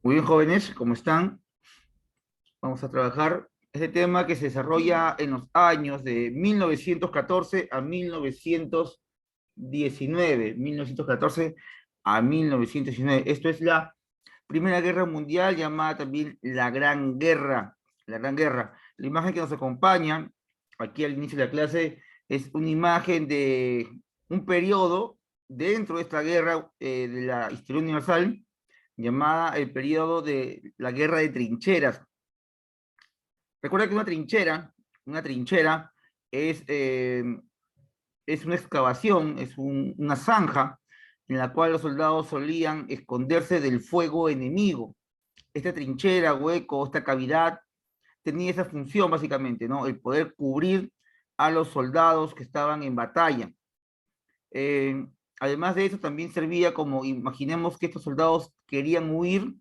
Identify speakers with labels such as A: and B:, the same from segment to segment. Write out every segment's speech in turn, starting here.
A: Muy bien, jóvenes, ¿cómo están? Vamos a trabajar este tema que se desarrolla en los años de 1914 a 1919, 1914 a 1919. Esto es la Primera Guerra Mundial, llamada también la Gran Guerra. La Gran Guerra. La imagen que nos acompaña aquí al inicio de la clase es una imagen de un periodo dentro de esta guerra de la historia universal llamada el periodo de la guerra de trincheras. Recuerda que una trinchera es, eh, es una excavación, es una zanja en la cual los soldados solían esconderse del fuego enemigo. Esta trinchera, hueco, esta cavidad tenía esa función básicamente, ¿no? El poder cubrir a los soldados que estaban en batalla. Eh, Además de eso, también servía como, imaginemos que estos soldados querían huir,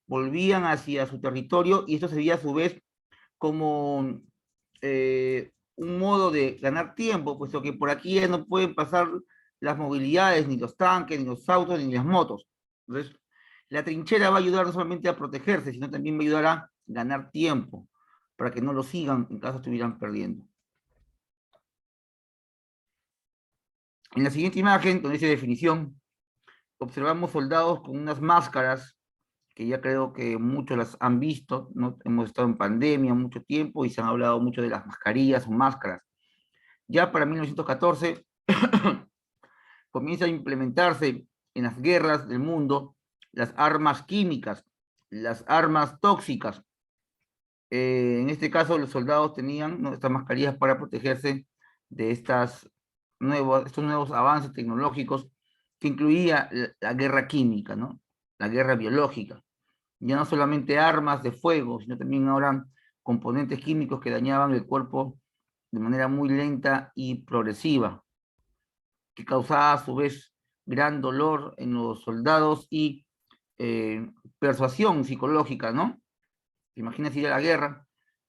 A: volvían hacia su territorio y esto servía a su vez como un modo de ganar tiempo, puesto que por aquí ya no pueden pasar las movilidades, ni los tanques, ni los autos, ni las motos. Entonces, la trinchera va a ayudar no solamente a protegerse, sino también va a ayudar a ganar tiempo, para que no lo sigan en caso estuvieran perdiendo. En la siguiente imagen, donde dice definición, observamos soldados con unas máscaras que ya creo que muchos las han visto, ¿no? Hemos estado en pandemia mucho tiempo y se han hablado mucho de las mascarillas o máscaras. Ya para 1914 comienza a implementarse en las guerras del mundo las armas químicas, las armas tóxicas. En este caso, los soldados tenían, ¿no?, estas mascarillas para protegerse de estos nuevos avances tecnológicos que incluía la guerra química, ¿no? La guerra biológica. Ya no solamente armas de fuego, sino también ahora componentes químicos que dañaban el cuerpo de manera muy lenta y progresiva, que causaba a su vez gran dolor en los soldados y persuasión psicológica, ¿no? ¿Te imaginas ir a la guerra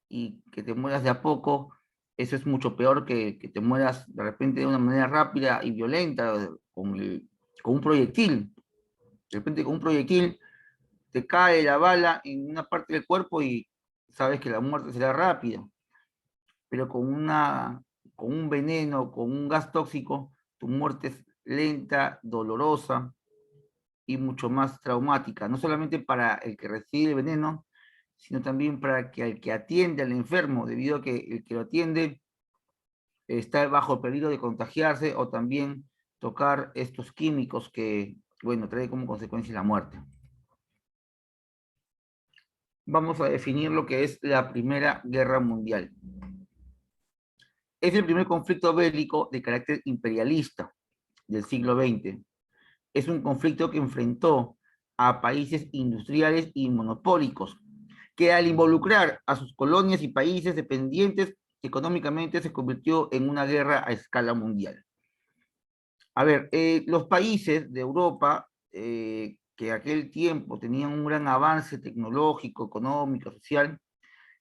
A: y que te mueras de a poco? Eso es mucho peor que te mueras de repente de una manera rápida y violenta con un proyectil. De repente con un proyectil te cae la bala en una parte del cuerpo y sabes que la muerte será rápida, pero con un veneno, con un gas tóxico, tu muerte es lenta, dolorosa y mucho más traumática, no solamente para el que recibe el veneno, sino también para que el que atiende al enfermo, debido a que el que lo atiende está bajo peligro de contagiarse o también tocar estos químicos que, bueno, trae como consecuencia la muerte. Vamos a definir lo que es la Primera Guerra Mundial. Es el primer conflicto bélico de carácter imperialista del siglo XX. Es un conflicto que enfrentó a países industriales y monopólicos, que al involucrar a sus colonias y países dependientes económicamente se convirtió en una guerra a escala mundial. A ver, los países de Europa que aquel tiempo tenían un gran avance tecnológico, económico, social,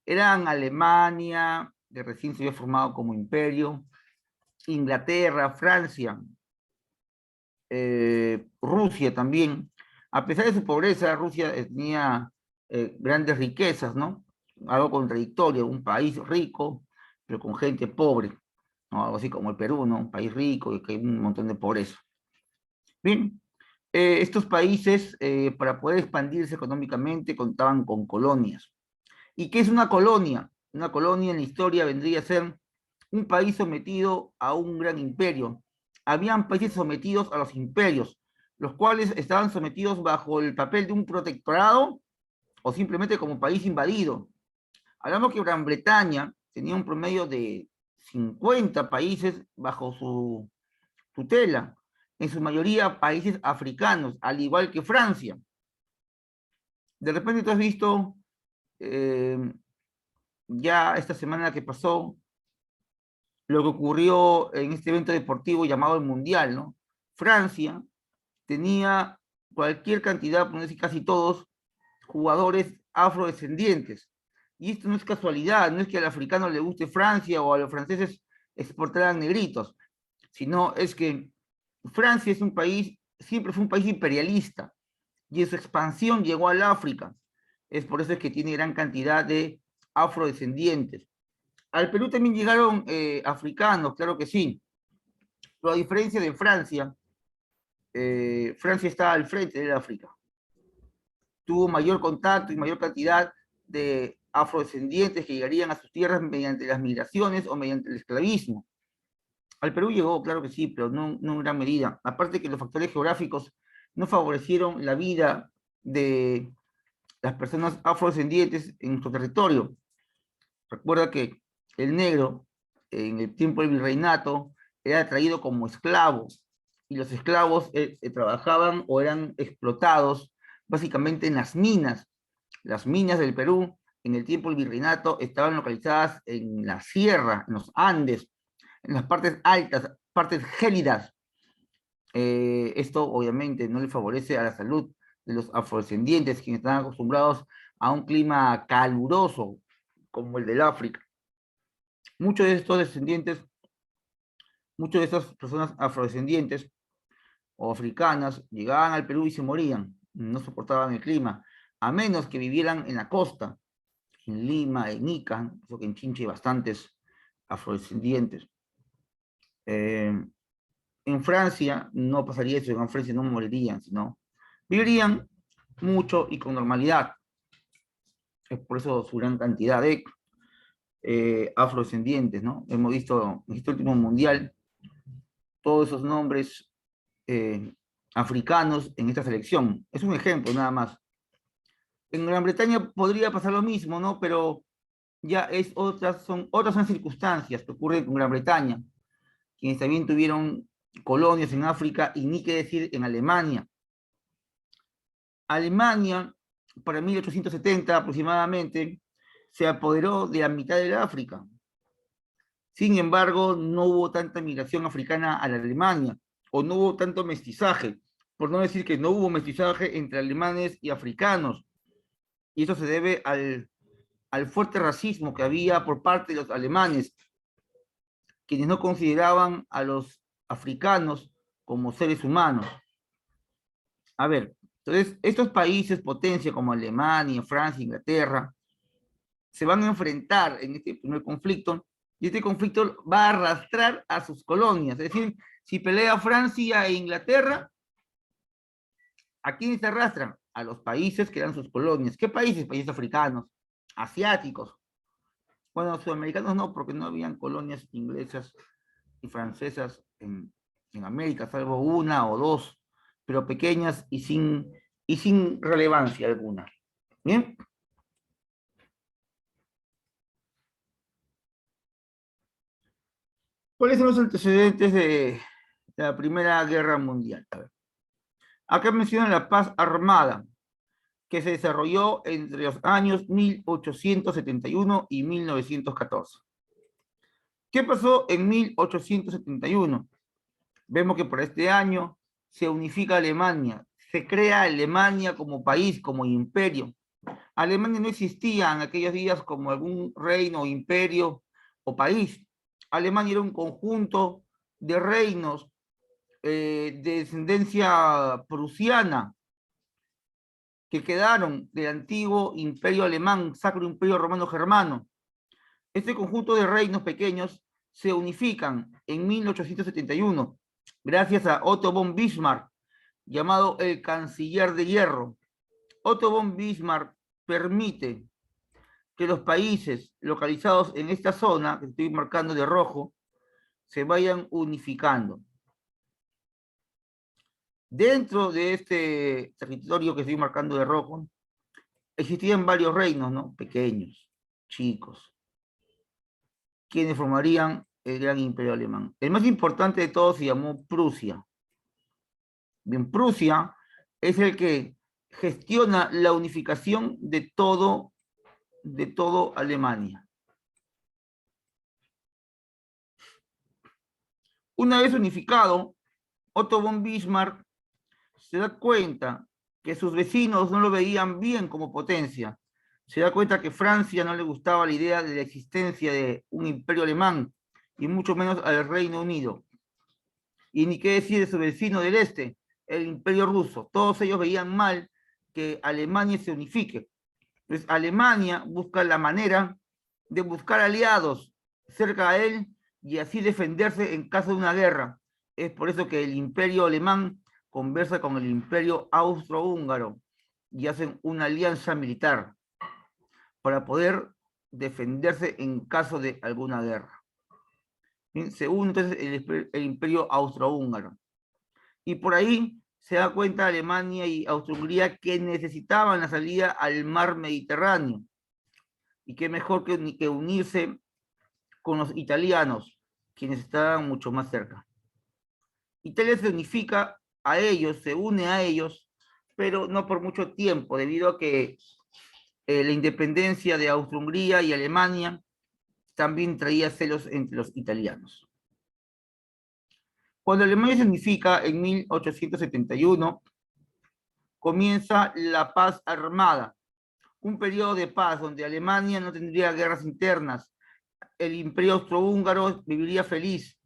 A: eran Alemania, que recién se había formado como imperio, Inglaterra, Francia, Rusia también. A pesar de su pobreza, Rusia tenía grandes riquezas, ¿no? Algo contradictorio, un país rico, pero con gente pobre, ¿no? Algo así como el Perú, ¿no? Un país rico y que hay un montón de pobreza. Bien, estos países, para poder expandirse económicamente, contaban con colonias. ¿Y qué es una colonia? Una colonia en la historia vendría a ser un país sometido a un gran imperio. Habían países sometidos a los imperios, los cuales estaban sometidos bajo el papel de un protectorado o simplemente como país invadido. Hablamos que Gran Bretaña tenía un promedio de 50 países bajo su tutela, en su mayoría países africanos, al igual que Francia. De repente tú has visto eh, ya esta semana que pasó lo que ocurrió en este evento deportivo llamado el Mundial, ¿no? Francia tenía cualquier cantidad, por no decir casi todos, jugadores afrodescendientes. Y esto no es casualidad, no es que al africano le guste Francia o a los franceses exportaran negritos, sino es que Francia es un país, siempre fue un país imperialista, y en su expansión llegó al África. Es por eso es que tiene gran cantidad de afrodescendientes. Al Perú también llegaron africanos, claro que sí, pero a diferencia de Francia, Francia está al frente del África. Tuvo mayor contacto y mayor cantidad de afrodescendientes que llegarían a sus tierras mediante las migraciones o mediante el esclavismo. Al Perú llegó, claro que sí, pero no en gran medida. Aparte que los factores geográficos no favorecieron la vida de las personas afrodescendientes en nuestro territorio. Recuerda que el negro, en el tiempo del virreinato, era traído como esclavo, y los esclavos trabajaban o eran explotados básicamente en las minas. Las minas del Perú, en el tiempo del virreinato, estaban localizadas en la sierra, en los Andes, en las partes altas, partes gélidas. Esto obviamente no le favorece a la salud de los afrodescendientes, quienes están acostumbrados a un clima caluroso como el del África. Muchos de estos descendientes, muchas de estas personas afrodescendientes o africanas llegaban al Perú y se morían, no soportaban el clima, a menos que vivieran en la costa, en Lima, en Ica, eso que en Chincha hay bastantes afrodescendientes. En Francia no pasaría eso, en Francia no morirían, sino vivirían mucho y con normalidad. Es por eso su gran cantidad de afrodescendientes, ¿no? Hemos visto en este último mundial todos esos nombres africanos en esta selección. Es un ejemplo nada más. En Gran Bretaña podría pasar lo mismo, ¿no? Pero ya son otras circunstancias que ocurren con Gran Bretaña, quienes también tuvieron colonias en África y ni qué decir en Alemania. Alemania, para 1870 aproximadamente, se apoderó de la mitad del África. Sin embargo, no hubo tanta migración africana a la Alemania, o no hubo tanto mestizaje, por no decir que no hubo mestizaje entre alemanes y africanos. Y eso se debe al fuerte racismo que había por parte de los alemanes, quienes no consideraban a los africanos como seres humanos. A ver, entonces, estos países potencia como Alemania, Francia, Inglaterra, se van a enfrentar en este primer conflicto, y este conflicto va a arrastrar a sus colonias. Es decir, si pelea Francia e Inglaterra, ¿a quiénes se arrastran? A los países que eran sus colonias. ¿Qué países? Países africanos, asiáticos. Bueno, sudamericanos no, porque no habían colonias inglesas y francesas en América, salvo una o dos, pero pequeñas y sin relevancia alguna. ¿Bien? ¿Cuáles son los antecedentes de la Primera Guerra Mundial? A ver. Acá menciona la paz armada, que se desarrolló entre los años 1871 y 1914. ¿Qué pasó en 1871? Vemos que por este año se unifica Alemania, se crea Alemania como país, como imperio. Alemania no existía en aquellos días como algún reino, imperio o país. Alemania era un conjunto de reinos de descendencia prusiana que quedaron del antiguo imperio alemán, Sacro Imperio Romano Germano. Este conjunto de reinos pequeños se unifican en 1871 gracias a Otto von Bismarck, llamado el Canciller de Hierro. Otto von Bismarck permite que los países localizados en esta zona, que estoy marcando de rojo, se vayan unificando. Dentro de este territorio que estoy marcando de rojo, existían varios reinos, ¿no? Pequeños, chicos, quienes formarían el gran imperio alemán. El más importante de todos se llamó Prusia. Bien, Prusia es el que gestiona la unificación de todo Alemania. Una vez unificado, Otto von Bismarck se da cuenta que sus vecinos no lo veían bien como potencia. Se da cuenta que Francia no le gustaba la idea de la existencia de un imperio alemán, y mucho menos al Reino Unido. Y ni qué decir de su vecino del este, el imperio ruso. Todos ellos veían mal que Alemania se unifique. Entonces, Alemania busca la manera de buscar aliados cerca de él y así defenderse en caso de una guerra. Es por eso que el imperio alemán conversa con el imperio austrohúngaro y hacen una alianza militar para poder defenderse en caso de alguna guerra. Bien, se une entonces el imperio austrohúngaro. Y por ahí se da cuenta Alemania y Austria-Hungría que necesitaban la salida al mar Mediterráneo. Y qué mejor que unirse con los italianos, quienes estaban mucho más cerca. Italia se unifica a ellos, se une a ellos, pero no por mucho tiempo, debido a que la independencia de Austria-Hungría y Alemania también traía celos entre los italianos. Cuando Alemania se unifica en 1871, comienza la paz armada, un periodo de paz donde Alemania no tendría guerras internas, el imperio austrohúngaro viviría feliz,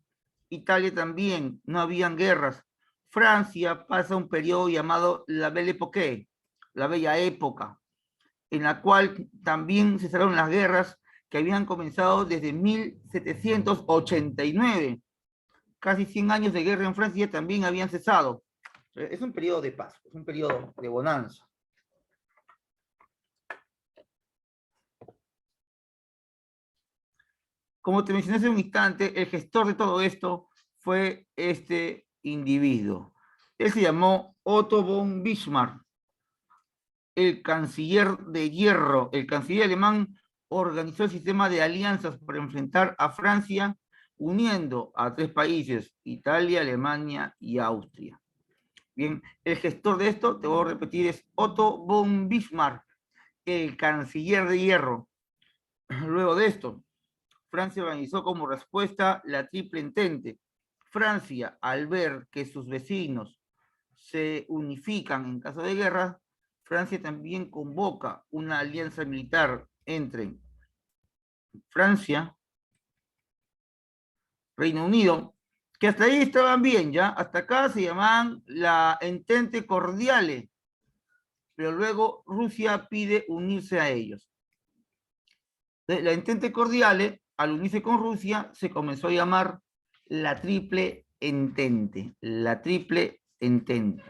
A: Italia también, no habían guerras. Francia pasa un periodo llamado la Belle Époque, la Bella Época, en la cual también cesaron las guerras que habían comenzado desde 1789. Casi 100 años de guerra en Francia también habían cesado. Es un periodo de paz, es un periodo de bonanza. Como te mencioné hace un instante, el gestor de todo esto fue este individuo. Él se llamó Otto von Bismarck, el canciller de hierro. El canciller alemán organizó el sistema de alianzas para enfrentar a Francia, uniendo a tres países, Italia, Alemania y Austria. Bien, el gestor de esto, te voy a repetir, es Otto von Bismarck, el canciller de hierro. Luego de esto, Francia organizó como respuesta la Triple Entente. Francia, al ver que sus vecinos se unifican en caso de guerra, Francia también convoca una alianza militar entre Francia, Reino Unido, que hasta ahí estaban bien, ¿ya? Hasta acá se llamaban la Entente Cordiale, pero luego Rusia pide unirse a ellos. La Entente Cordiale, al unirse con Rusia, se comenzó a llamar la Triple Entente, la Triple Entente.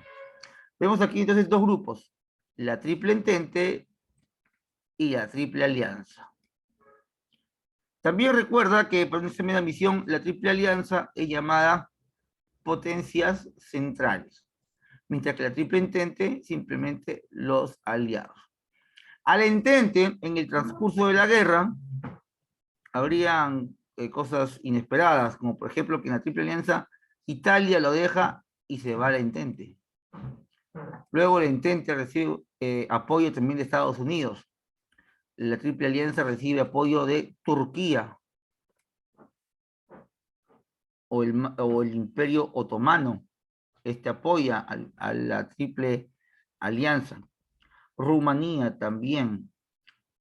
A: Vemos aquí entonces dos grupos, la Triple Entente y la Triple Alianza. También recuerda que por esa misma misión, la Triple Alianza es llamada potencias centrales, mientras que la Triple Entente simplemente los aliados. Al Entente, en el transcurso de la guerra, habrían cosas inesperadas, como por ejemplo que en la Triple Alianza Italia lo deja y se va al Entente. Luego el Entente recibe apoyo también de Estados Unidos. La Triple Alianza recibe apoyo de Turquía o el Imperio Otomano. Este apoya a la Triple Alianza. Rumanía también.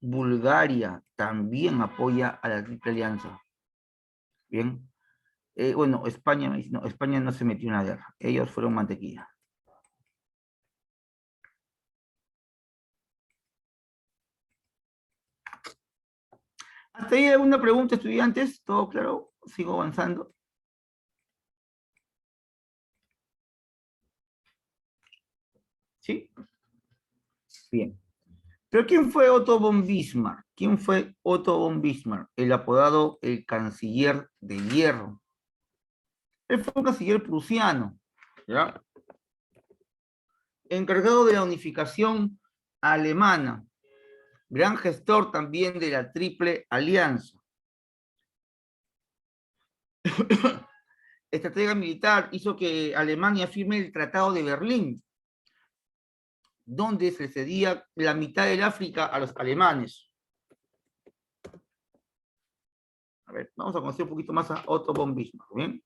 A: Bulgaria también apoya a la Triple Alianza. Bien. Bueno, España no se metió en la guerra. Ellos fueron mantequilla. ¿Hasta ahí alguna pregunta, estudiantes? ¿Todo claro? ¿Sigo avanzando? ¿Sí? Bien. Pero ¿quién fue Otto von Bismarck? ¿Quién fue Otto von Bismarck? El apodado el canciller de hierro. Él fue un canciller prusiano, ¿ya? Encargado de la unificación alemana. Gran gestor también de la Triple Alianza. Estratega militar hizo que Alemania firme el Tratado de Berlín, donde se cedía la mitad del África a los alemanes. A ver, vamos a conocer un poquito más a Otto von Bismarck, ¿bien?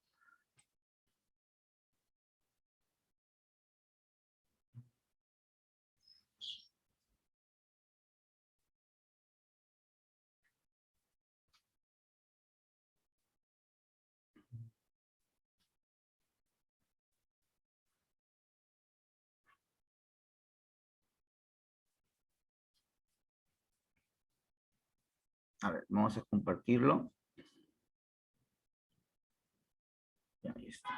A: A ver, vamos a compartirlo. Ya, ahí está.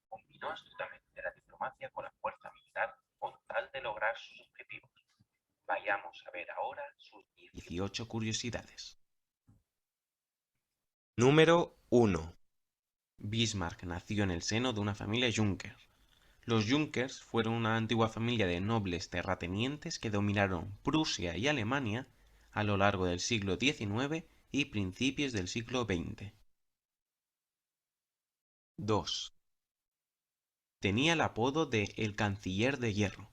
B: Combinó astutamente la diplomacia con la fuerza militar con tal de lograr sus objetivos. Vayamos a ver ahora sus 18 curiosidades. Número 1. Bismarck nació en el seno de una familia Junker. Los Junkers fueron una antigua familia de nobles terratenientes que dominaron Prusia y Alemania a lo largo del siglo XIX y principios del siglo XX. 2. Tenía el apodo de El Canciller de Hierro.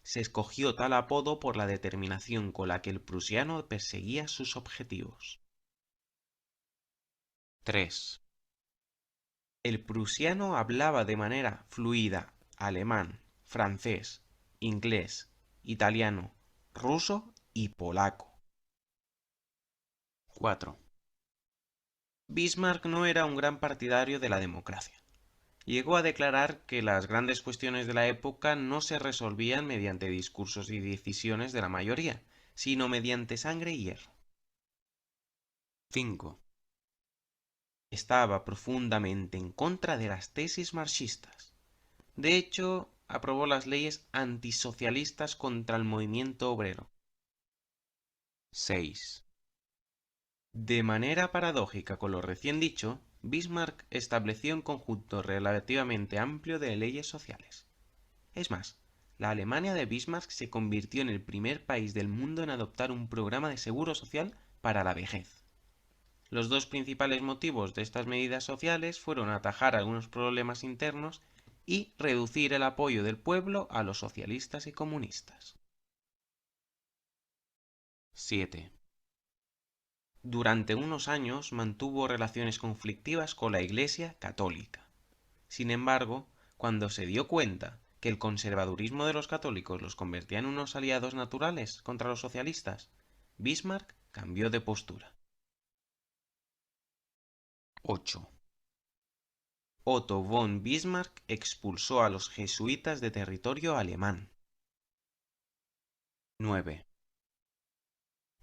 B: Se escogió tal apodo por la determinación con la que el prusiano perseguía sus objetivos. 3. El prusiano hablaba de manera fluida alemán, francés, inglés, italiano, ruso y polaco. 4. Bismarck no era un gran partidario de la democracia. Llegó a declarar que las grandes cuestiones de la época no se resolvían mediante discursos y decisiones de la mayoría, sino mediante sangre y hierro. 5. Estaba profundamente en contra de las tesis marxistas. De hecho, aprobó las leyes antisocialistas contra el movimiento obrero. 6. De manera paradójica con lo recién dicho, Bismarck estableció un conjunto relativamente amplio de leyes sociales. Es más, la Alemania de Bismarck se convirtió en el primer país del mundo en adoptar un programa de seguro social para la vejez. Los dos principales motivos de estas medidas sociales fueron atajar algunos problemas internos y reducir el apoyo del pueblo a los socialistas y comunistas. 7. Durante unos años mantuvo relaciones conflictivas con la Iglesia católica. Sin embargo, cuando se dio cuenta que el conservadurismo de los católicos los convertía en unos aliados naturales contra los socialistas, Bismarck cambió de postura. 8. Otto von Bismarck expulsó a los jesuitas de territorio alemán. 9.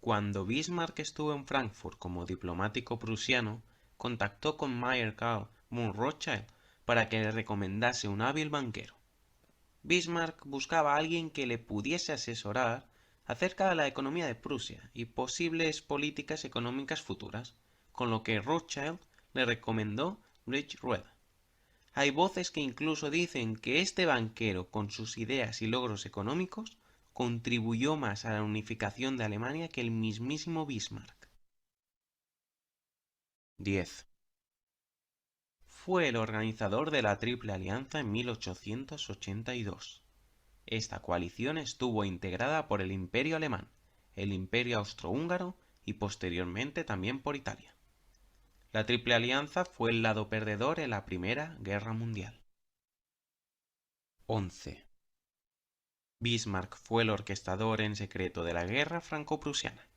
B: Cuando Bismarck estuvo en Frankfurt como diplomático prusiano, contactó con Mayer Karl von Rothschild para que le recomendase un hábil banquero. Bismarck buscaba a alguien que le pudiese asesorar acerca de la economía de Prusia y posibles políticas económicas futuras, con lo que Rothschild le recomendó Rich Rueda. Hay voces que incluso dicen que este banquero, con sus ideas y logros económicos, contribuyó más a la unificación de Alemania que el mismísimo Bismarck. 10. Fue el organizador de la Triple Alianza en 1882. Esta coalición estuvo integrada por el Imperio Alemán, el Imperio Austrohúngaro y posteriormente también por Italia. La Triple Alianza fue el lado perdedor en la Primera Guerra Mundial. 11. Bismarck fue el orquestador en secreto de la Guerra Franco-Prusiana.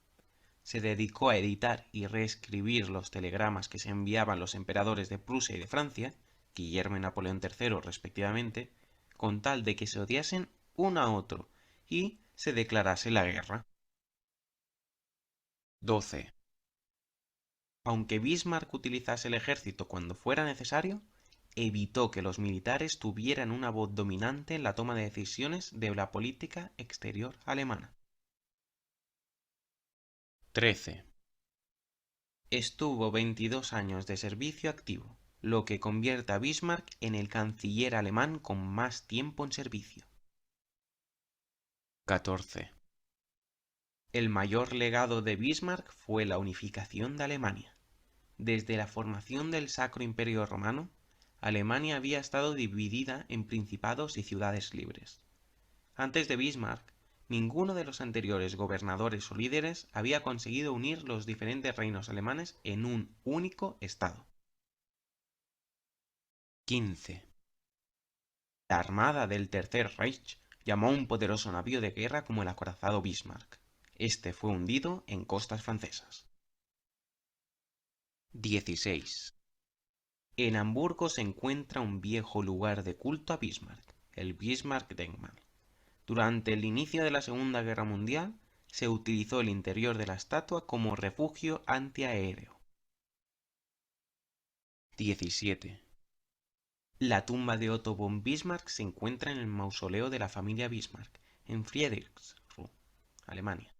B: Se dedicó a editar y reescribir los telegramas que se enviaban los emperadores de Prusia y de Francia, Guillermo y Napoleón III respectivamente, con tal de que se odiasen uno a otro y se declarase la guerra. 12. Aunque Bismarck utilizase el ejército cuando fuera necesario, evitó que los militares tuvieran una voz dominante en la toma de decisiones de la política exterior alemana. 13. Estuvo 22 años de servicio activo, lo que convierte a Bismarck en el canciller alemán con más tiempo en servicio. 14. El mayor legado de Bismarck fue la unificación de Alemania. Desde la formación del Sacro Imperio Romano, Alemania había estado dividida en principados y ciudades libres. Antes de Bismarck, ninguno de los anteriores gobernadores o líderes había conseguido unir los diferentes reinos alemanes en un único estado. 15. La armada del Tercer Reich llamó a un poderoso navío de guerra como el acorazado Bismarck. Este fue hundido en costas francesas. 16. En Hamburgo se encuentra un viejo lugar de culto a Bismarck, el Bismarck-Denkmal. Durante el inicio de la Segunda Guerra Mundial, se utilizó el interior de la estatua como refugio antiaéreo. 17. La tumba de Otto von Bismarck se encuentra en el mausoleo de la familia Bismarck, en Friedrichsruh, Alemania.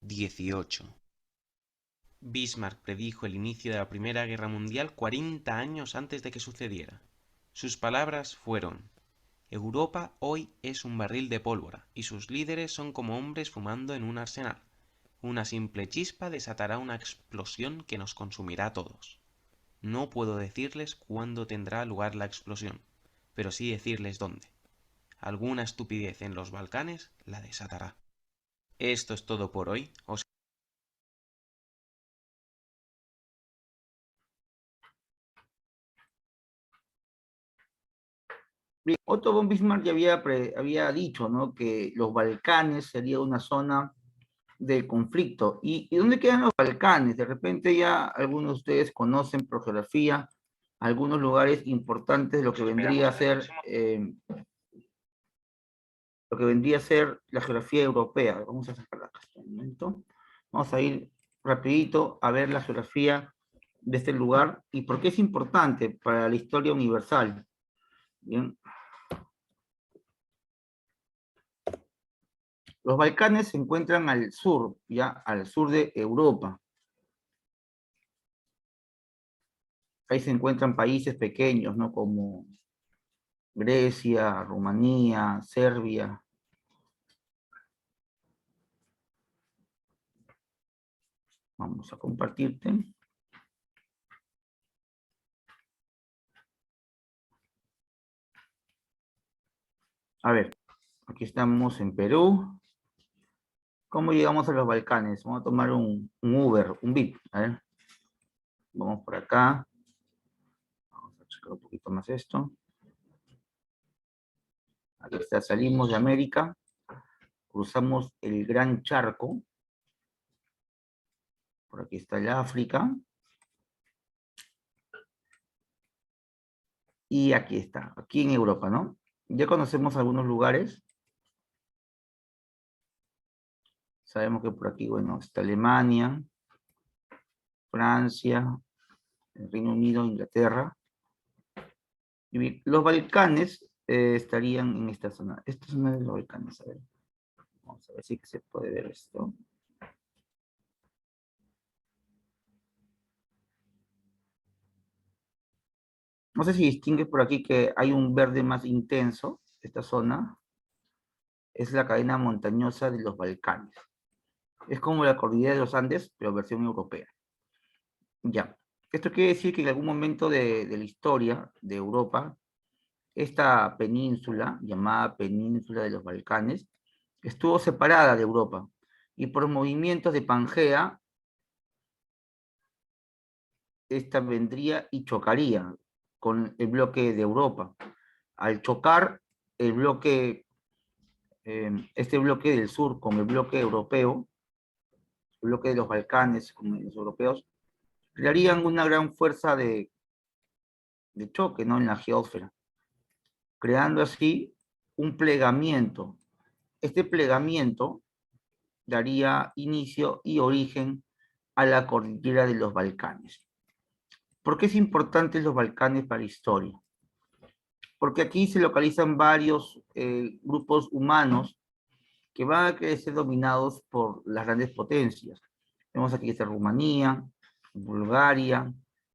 B: 18. Bismarck predijo el inicio de la Primera Guerra Mundial 40 años antes de que sucediera. Sus palabras fueron: Europa hoy es un barril de pólvora, y sus líderes son como hombres fumando en un arsenal. Una simple chispa desatará una explosión que nos consumirá a todos. No puedo decirles cuándo tendrá lugar la explosión, pero sí decirles dónde. Alguna estupidez en los Balcanes la desatará. Esto es todo por hoy.
A: Bien, Otto von Bismarck ya había dicho, ¿no?, que los Balcanes sería una zona de conflicto. ¿Y dónde quedan los Balcanes? De repente ya algunos de ustedes conocen por geografía algunos lugares importantes de lo que vendría a ser la geografía europea. Vamos a sacarla acá un momento. Vamos a ir rapidito a ver la geografía de este lugar y por qué es importante para la historia universal. Bien. Los Balcanes se encuentran al sur, ya al sur de Europa. Ahí se encuentran países pequeños, ¿no?, como Grecia, Rumanía, Serbia. Vamos a compartirte. A ver, aquí estamos en Perú. ¿Cómo llegamos a los Balcanes? Vamos a tomar un Uber, un Bit. A ver. Vamos por acá. Vamos a checar un poquito más esto. Aquí está, salimos de América. Cruzamos el Gran Charco. Por aquí está el África. Y aquí está, aquí en Europa, ¿no? Ya conocemos algunos lugares. Sabemos que por aquí, bueno, está Alemania, Francia, el Reino Unido, Inglaterra. Y los Balcanes estarían en esta zona. Esta zona de los Balcanes, a ver. Vamos a ver si se puede ver esto. No sé si distingues por aquí que hay un verde más intenso. Esta zona es la cadena montañosa de los Balcanes. Es como la cordillera de los Andes, pero versión europea. Ya. Esto quiere decir que en algún momento de la historia de Europa, esta península, llamada Península de los Balcanes, estuvo separada de Europa. Y por movimientos de Pangea, esta vendría y chocaría con el bloque de Europa. Al chocar el bloque, este bloque del sur con el bloque europeo, el bloque de los Balcanes con los europeos, crearían una gran fuerza de choque, ¿no?, en la geósfera, creando así un plegamiento. Este plegamiento daría inicio y origen a la cordillera de los Balcanes. ¿Por qué es importante los Balcanes para la historia? Porque aquí se localizan varios grupos humanos que van a ser dominados por las grandes potencias. Tenemos aquí está Rumanía, Bulgaria,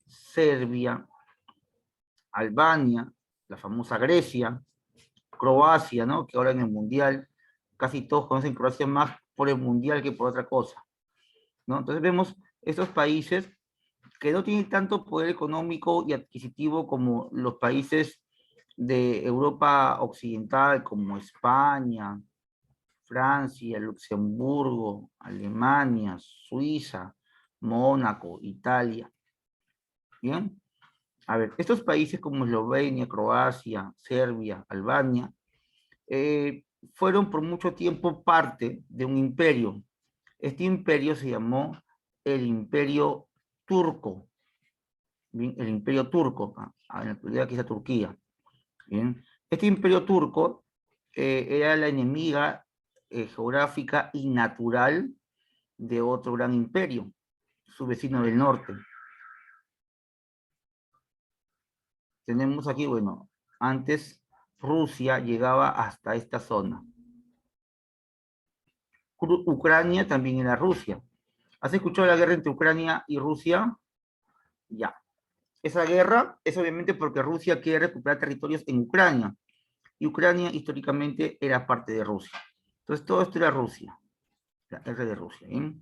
A: Serbia, Albania, la famosa Grecia, Croacia, ¿no?, que ahora en el Mundial, casi todos conocen Croacia más por el Mundial que por otra cosa, ¿no? Entonces vemos estos países que no tienen tanto poder económico y adquisitivo como los países de Europa Occidental, como España, Francia, Luxemburgo, Alemania, Suiza, Mónaco, Italia. ¿Bien? A ver, estos países como Eslovenia, Croacia, Serbia, Albania, fueron por mucho tiempo parte de un imperio. Este imperio se llamó el Imperio Turco. Bien, el Imperio Turco, en la actualidad aquí está Turquía. Bien, este Imperio Turco era la enemiga geográfica y natural de otro gran imperio, su vecino del norte. Tenemos aquí, bueno, antes Rusia llegaba hasta esta zona. Ucrania también era Rusia. ¿Has escuchado la guerra entre Ucrania y Rusia? Ya. Esa guerra es obviamente porque Rusia quiere recuperar territorios en Ucrania. Y Ucrania históricamente era parte de Rusia. Entonces todo esto era Rusia. La guerra de Rusia. ¿Eh?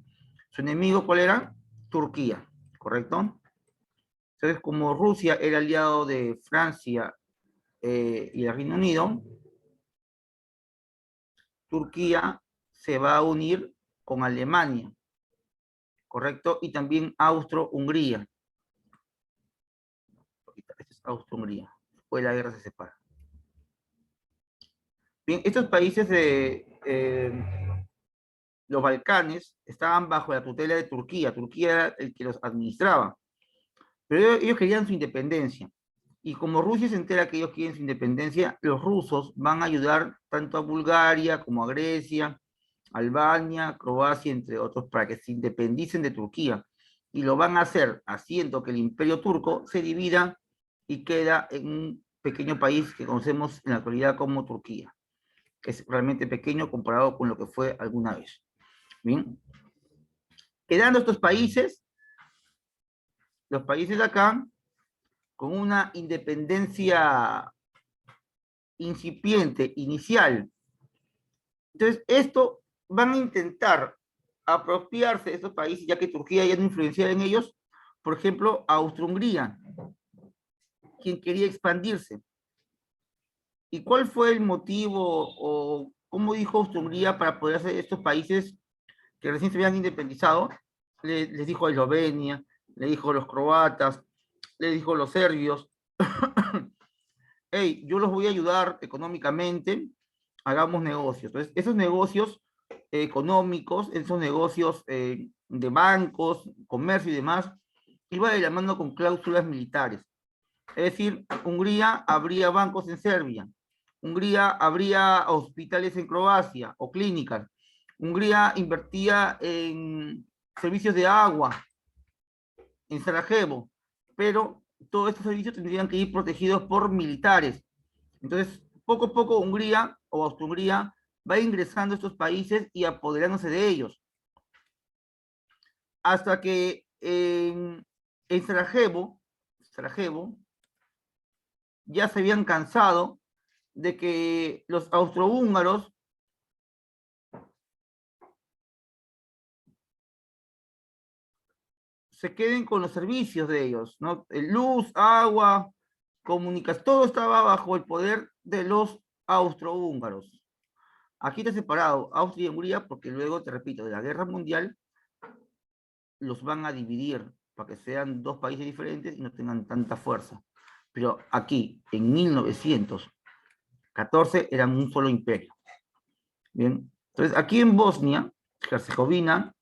A: ¿Su enemigo cuál era? Turquía. ¿Correcto? Entonces, como Rusia era aliado de Francia y el Reino Unido, Turquía se va a unir con Alemania, ¿correcto? Y también Austro-Hungría. Esta es Austro-Hungría. Después de la guerra se separa. Bien, estos países de los Balcanes estaban bajo la tutela de Turquía. Turquía era el que los administraba. Pero ellos querían su independencia. Y como Rusia se entera que ellos quieren su independencia, los rusos van a ayudar tanto a Bulgaria como a Grecia, Albania, Croacia, entre otros, para que se independicen de Turquía. Y lo van a hacer haciendo que el imperio turco se divida y queda en un pequeño país que conocemos en la actualidad como Turquía, que es realmente pequeño comparado con lo que fue alguna vez. Bien. Quedando estos países, los países de acá, con una independencia incipiente, inicial. Entonces, esto van a intentar apropiarse de estos países, ya que Turquía ya no influencia en ellos, por ejemplo, Austria-Hungría, quien quería expandirse. ¿Y cuál fue el motivo o cómo dijo Austria-Hungría para poder hacer estos países que recién se habían independizado? Les dijo a Eslovenia, le dijo a los croatas, le dijo a los serbios, hey, yo los voy a ayudar económicamente, hagamos negocios. Entonces, esos negocios económicos, esos negocios de bancos, comercio y demás, iba de la mano con cláusulas militares. Es decir, Hungría abría bancos en Serbia, Hungría abría hospitales en Croacia o clínicas, Hungría invertía en servicios de agua en Sarajevo, pero todos estos servicios tendrían que ir protegidos por militares. Entonces, poco a poco Hungría o Austria-Hungría va ingresando a estos países y apoderándose de ellos. Hasta que en Sarajevo ya se habían cansado de que los austrohúngaros se queden con los servicios de ellos, ¿no? Luz, agua, comunicación, todo estaba bajo el poder de los austrohúngaros. Aquí está separado Austria y Hungría porque luego, te repito, de la guerra mundial los van a dividir para que sean dos países diferentes y no tengan tanta fuerza. Pero aquí, en 1914, eran un solo imperio. Bien, entonces aquí en Bosnia, Herzegovina,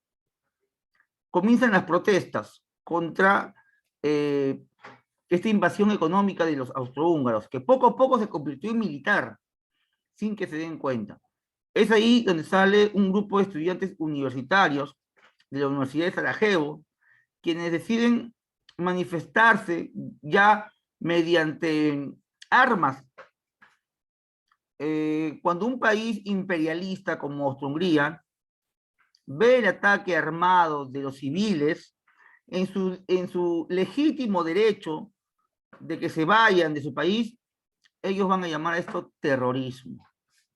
A: comienzan las protestas contra esta invasión económica de los austrohúngaros, que poco a poco se convirtió en militar, sin que se den cuenta. Es ahí donde sale un grupo de estudiantes universitarios de la Universidad de Sarajevo, quienes deciden manifestarse ya mediante armas. Cuando un país imperialista como Austria-Hungría ve el ataque armado de los civiles en su legítimo derecho de que se vayan de su país, ellos van a llamar a esto terrorismo,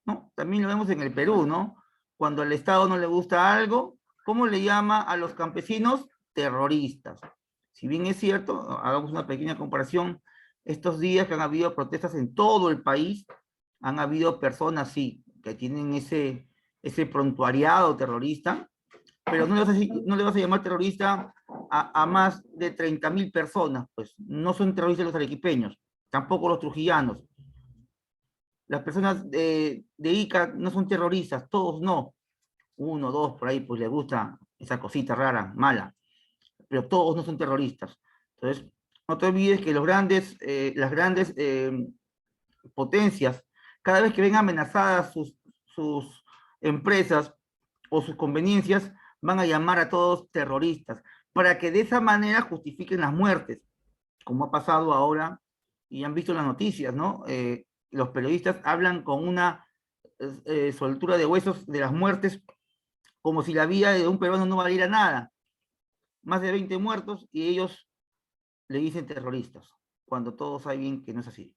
A: ¿no? También lo vemos en el Perú, ¿no? Cuando al Estado no le gusta algo, ¿cómo le llama a los campesinos? Terroristas. Si bien es cierto, hagamos una pequeña comparación, estos días que han habido protestas en todo el país, han habido personas, sí, que tienen ese prontuariado terrorista, pero no le vas a llamar terrorista a más de 30.000 personas, pues no son terroristas los arequipeños, tampoco los trujillanos. Las personas de Ica no son terroristas, todos no. Uno, dos, por ahí, pues les gusta esa cosita rara, mala, pero todos no son terroristas. Entonces, no te olvides que las grandes potencias, cada vez que ven amenazadas sus empresas o sus conveniencias van a llamar a todos terroristas, para que de esa manera justifiquen las muertes, como ha pasado ahora, y han visto las noticias, ¿no? Los periodistas hablan con una soltura de huesos de las muertes, como si la vida de un peruano no valiera nada. Más de 20 muertos y ellos le dicen terroristas, cuando todos saben que no es así.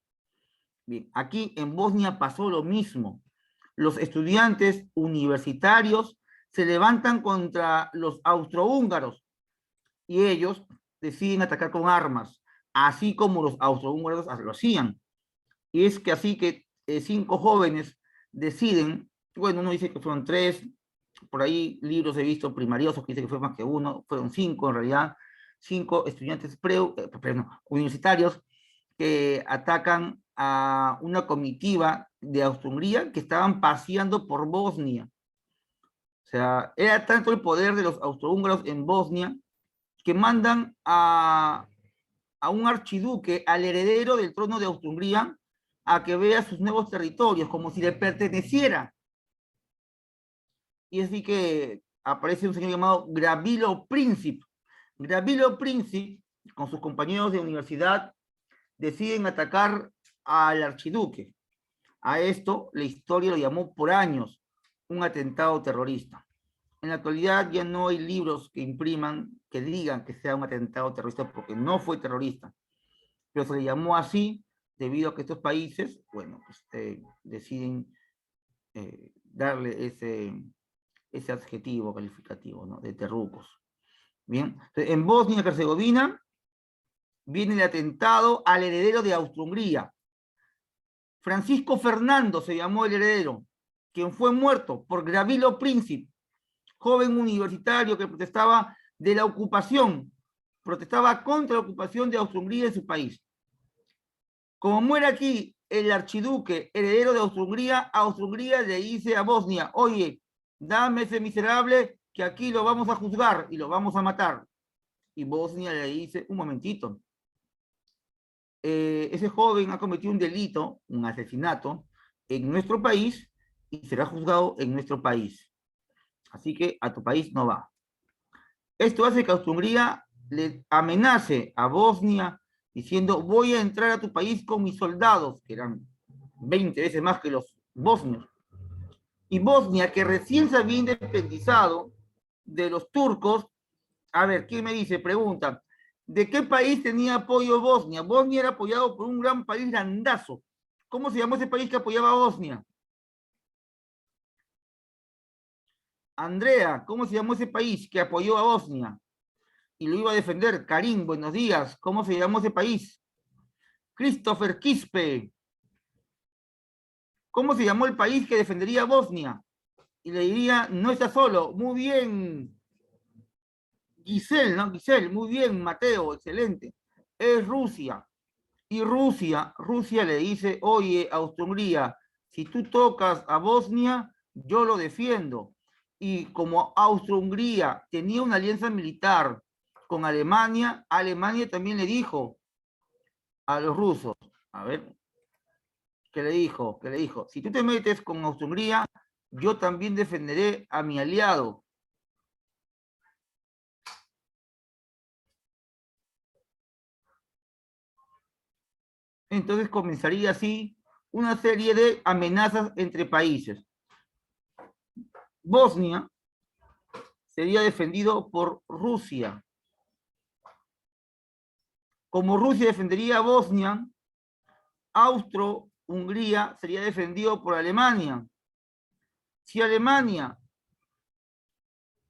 A: Bien, aquí en Bosnia pasó lo mismo. Los estudiantes universitarios se levantan contra los austrohúngaros y ellos deciden atacar con armas, así como los austrohúngaros lo hacían. Y es que así que 5 jóvenes deciden, bueno, uno dice que fueron 3, por ahí libros he visto primariosos que dicen que fue más que uno, fueron 5 en realidad, 5 estudiantes universitarios que atacan a una comitiva de Austria-Hungría que estaban paseando por Bosnia. O sea, era tanto el poder de los austrohúngaros en Bosnia que mandan a un archiduque, al heredero del trono de Austria-Hungría, a que vea sus nuevos territorios, como si le perteneciera. Y así que aparece un señor llamado Gavrilo Princip. Gavrilo Princip, con sus compañeros de universidad, deciden atacar al archiduque. A esto la historia lo llamó por años un atentado terrorista. En la actualidad ya no hay libros que impriman que digan que sea un atentado terrorista porque no fue terrorista, pero se le llamó así debido a que estos países, bueno, pues, deciden darle ese adjetivo calificativo, ¿no? De terrucos. Bien, entonces, en Bosnia y Herzegovina viene el atentado al heredero de Austria-Hungría. Francisco Fernando se llamó el heredero, quien fue muerto por Gavrilo Princip, joven universitario que protestaba de la ocupación, protestaba contra la ocupación de Austria-Hungría en su país. Como muere aquí el archiduque heredero de Austria-Hungría, Austria-Hungría le dice a Bosnia, oye, dame ese miserable que aquí lo vamos a juzgar y lo vamos a matar. Y Bosnia le dice, un momentito, ese joven ha cometido un delito, un asesinato, en nuestro país y será juzgado en nuestro país. Así que a tu país no va. Esto hace que Austria-Hungría le amenace a Bosnia diciendo, voy a entrar a tu país con mis soldados, que eran 20 veces más que los bosnios. Y Bosnia, que recién se había independizado de los turcos, a ver, ¿quién me dice? Pregunta, ¿de qué país tenía apoyo Bosnia? Bosnia era apoyado por un gran país grandazo. ¿Cómo se llamó ese país que apoyaba a Bosnia? Andrea, ¿cómo se llamó ese país que apoyó a Bosnia y lo iba a defender? Karim, buenos días. ¿Cómo se llamó ese país? Christopher Quispe. ¿Cómo se llamó el país que defendería a Bosnia? Y le diría, no está solo. Muy bien, Giselle, ¿no? Giselle, muy bien, Mateo, excelente. Es Rusia. Y Rusia le dice, oye, Austria-Hungría, si tú tocas a Bosnia, yo lo defiendo. Y como Austria-Hungría tenía una alianza militar con Alemania, Alemania también le dijo a los rusos, a ver, ¿qué le dijo? ¿Qué le dijo? Si tú te metes con Austria-Hungría, yo también defenderé a mi aliado. Entonces comenzaría así una serie de amenazas entre países. Bosnia sería defendido por Rusia. Como Rusia defendería a Bosnia, Austro-Hungría sería defendido por Alemania. Si Alemania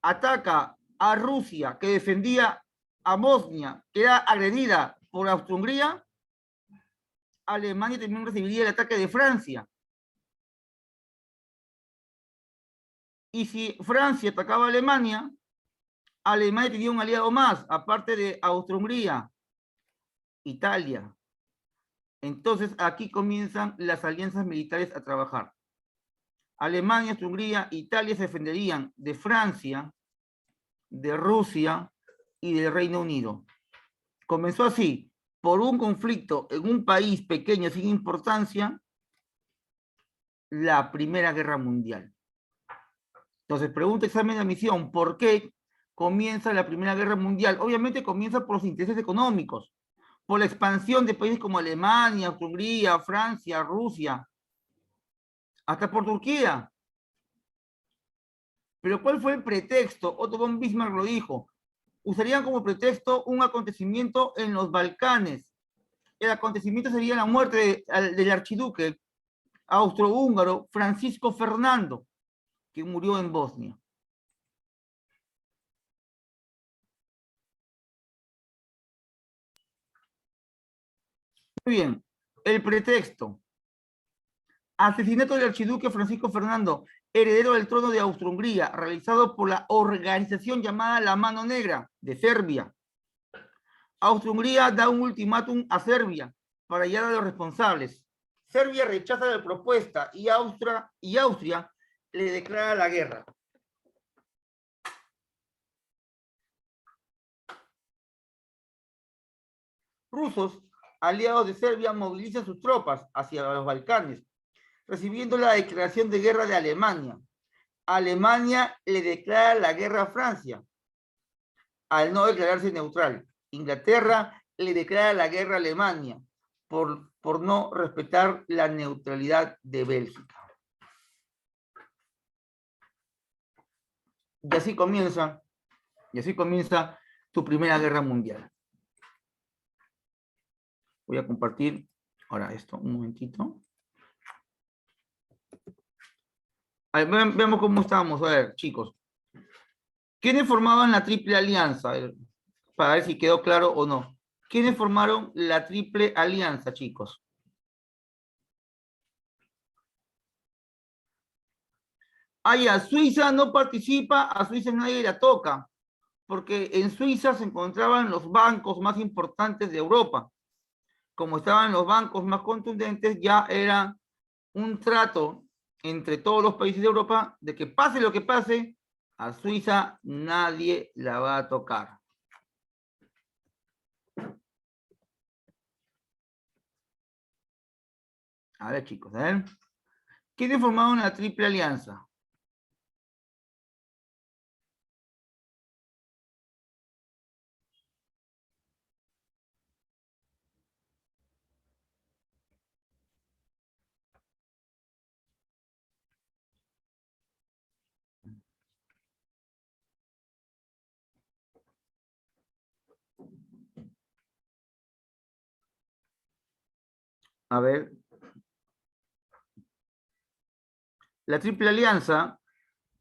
A: ataca a Rusia, que defendía a Bosnia, que era agredida por Austria-Hungría, Alemania también recibiría el ataque de Francia. Y si Francia atacaba a Alemania, Alemania tenía un aliado más, aparte de Austria-Hungría, Italia. Entonces aquí comienzan las alianzas militares a trabajar. Alemania, Austria-Hungría, Italia se defenderían de Francia, de Rusia y del Reino Unido. Comenzó así, por un conflicto en un país pequeño sin importancia, la Primera Guerra Mundial. Entonces, pregunta examen de admisión, ¿por qué comienza la Primera Guerra Mundial? Obviamente comienza por los intereses económicos, por la expansión de países como Alemania, Hungría, Francia, Rusia, hasta por Turquía. Pero ¿cuál fue el pretexto? Otto von Bismarck lo dijo. Usarían como pretexto un acontecimiento en los Balcanes. El acontecimiento sería la muerte del archiduque austrohúngaro Francisco Fernando, que murió en Bosnia. Muy bien, el pretexto. Asesinato del archiduque Francisco Fernando, heredero del trono de Austro-Hungría, realizado por la organización llamada La Mano Negra de Serbia. Austro-Hungría da un ultimátum a Serbia para hallar a los responsables. Serbia rechaza la propuesta y Austria le declara la guerra. Rusos, aliados de Serbia, movilizan sus tropas hacia los Balcanes, recibiendo la declaración de guerra de Alemania. Alemania le declara la guerra a Francia, al no declararse neutral. Inglaterra le declara la guerra a Alemania por no respetar la neutralidad de Bélgica. Y así comienza tu Primera Guerra Mundial. Voy a compartir ahora esto, un momentito. A ver, veamos cómo estamos. A ver, chicos. ¿Quiénes formaban la Triple Alianza? A ver, para ver si quedó claro o no. ¿Quiénes formaron la Triple Alianza, chicos? Ya, Suiza no participa, a Suiza nadie la toca, porque en Suiza se encontraban los bancos más importantes de Europa. Como estaban los bancos más contundentes, ya era un trato entre todos los países de Europa de que pase lo que pase, a Suiza nadie la va a tocar. A ver, chicos, a ver. ¿Quiénes formaron la Triple Alianza? A ver. La Triple Alianza.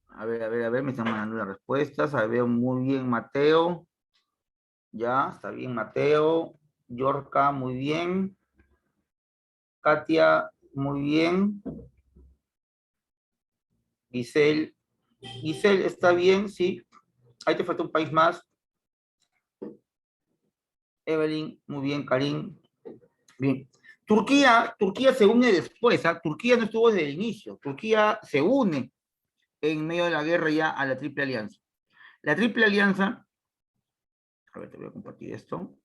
A: A ver, me están mandando las respuestas. A ver, muy bien, Mateo. Ya, está bien, Mateo. Yorka, muy bien. Katia, muy bien. Giselle, está bien, sí. Ahí te falta un país más. Evelyn, muy bien. Karim, bien. Turquía se une después, ¿ah? Turquía no estuvo desde el inicio. Turquía se une en medio de la guerra ya a la Triple Alianza. La Triple Alianza, a ver, te voy a compartir esto.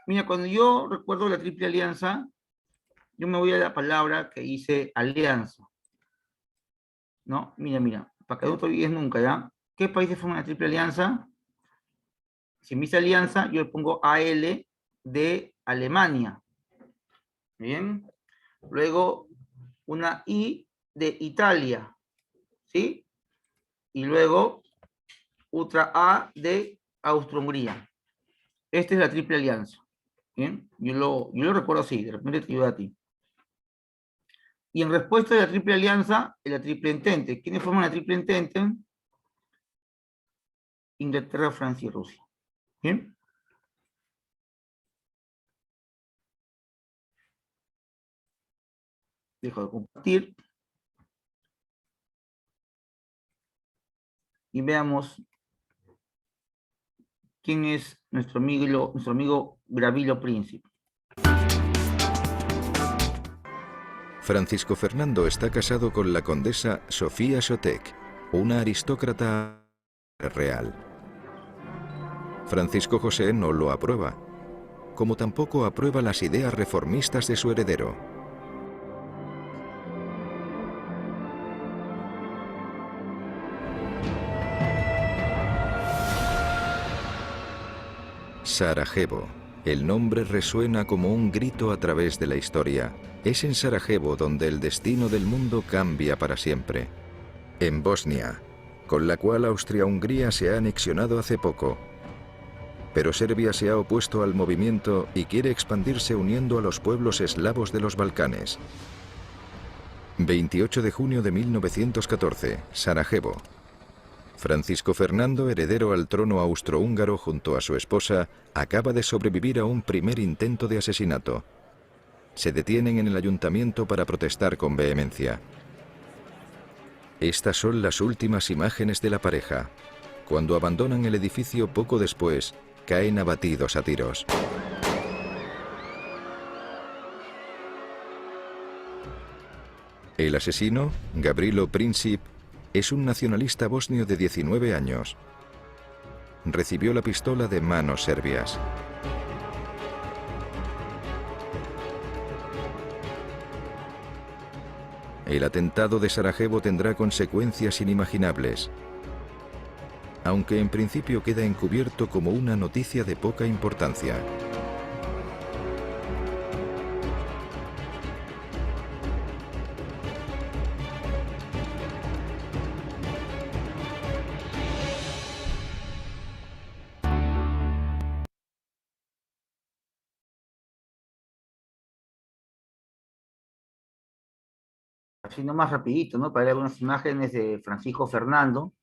A: Mira, cuando yo recuerdo la Triple Alianza, yo me voy a la palabra que dice alianza. ¿No? Mira, para que no te olvides nunca, ¿ya? ¿Qué países forman la Triple Alianza? Si me dice alianza, yo le pongo AL de Alemania. Bien. Luego una I de Italia. ¿Sí? Y luego otra A de Austro-Hungría. Esta es la Triple Alianza. Bien. Yo lo recuerdo así, de repente te ayuda a ti. Y en respuesta a la Triple Alianza, la Triple Entente. ¿Quiénes forman la Triple Entente? Inglaterra, Francia y Rusia. ¿Bien? Dejo de compartir. Y veamos quién es nuestro amigo Gravilo Príncipe.
C: Francisco Fernando está casado con la condesa Sofía Sotek, una aristócrata real. Francisco José no lo aprueba, como tampoco aprueba las ideas reformistas de su heredero. Sarajevo. El nombre resuena como un grito a través de la historia. Es en Sarajevo donde el destino del mundo cambia para siempre. En Bosnia, con la cual Austria-Hungría se ha anexionado hace poco. Pero Serbia se ha opuesto al movimiento y quiere expandirse uniendo a los pueblos eslavos de los Balcanes. 28 de junio de 1914, Sarajevo. Francisco Fernando, heredero al trono austrohúngaro junto a su esposa, acaba de sobrevivir a un primer intento de asesinato. Se detienen en el ayuntamiento para protestar con vehemencia. Estas son las últimas imágenes de la pareja. Cuando abandonan el edificio poco después, caen abatidos a tiros. El asesino, Gavrilo Princip, es un nacionalista bosnio de 19 años. Recibió la pistola de manos serbias. El atentado de Sarajevo tendrá consecuencias inimaginables, aunque en principio queda encubierto como una noticia de poca importancia.
A: Así nomás rapidito, ¿no? Para ver algunas imágenes de Francisco Fernando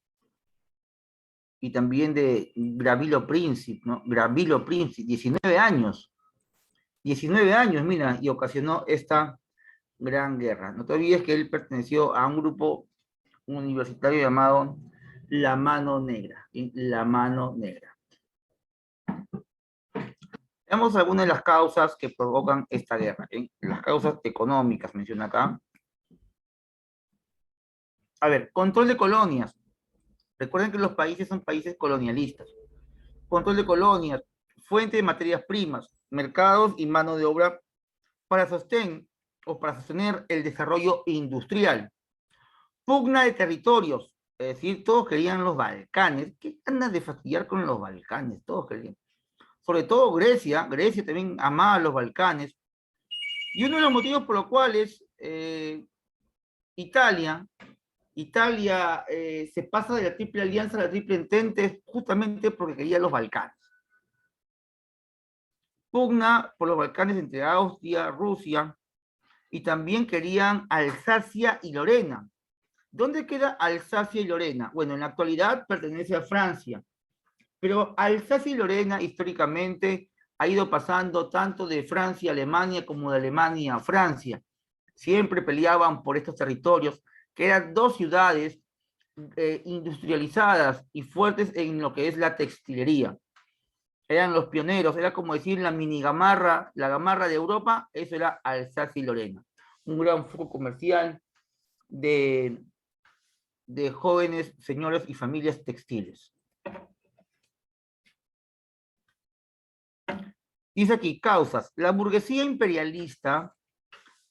A: y también de Gavrilo Princip, ¿no? Gavrilo Princip, 19 años. 19 años, mira, y ocasionó esta gran guerra. No te olvides que él perteneció a un grupo universitario llamado La Mano Negra. ¿Sí? La Mano Negra. Veamos algunas de las causas que provocan esta guerra. ¿Sí? Las causas económicas, menciona acá. A ver, control de colonias. Recuerden que los países son países colonialistas. Control de colonias, fuente de materias primas, mercados y mano de obra para sostener el desarrollo industrial. Pugna de territorios, es decir, todos querían los Balcanes. ¿Qué ganas de fastidiar con los Balcanes? Todos querían. Sobre todo Grecia también amaba los Balcanes. Y uno de los motivos por los cuales Italia se pasa de la Triple Alianza a la Triple Entente es justamente porque quería los Balcanes. Pugna por los Balcanes entre Austria, Rusia, y también querían Alsacia y Lorena. ¿Dónde queda Alsacia y Lorena? Bueno, en la actualidad pertenece a Francia, pero Alsacia y Lorena históricamente ha ido pasando tanto de Francia a Alemania como de Alemania a Francia. Siempre peleaban por estos territorios, que eran dos ciudades industrializadas y fuertes en lo que es la textilería. Eran los pioneros, era como decir la mini Gamarra, la Gamarra de Europa, eso era Alsacia y Lorena. Un gran foco comercial de jóvenes, señores y familias textiles. Dice aquí, causas. La burguesía imperialista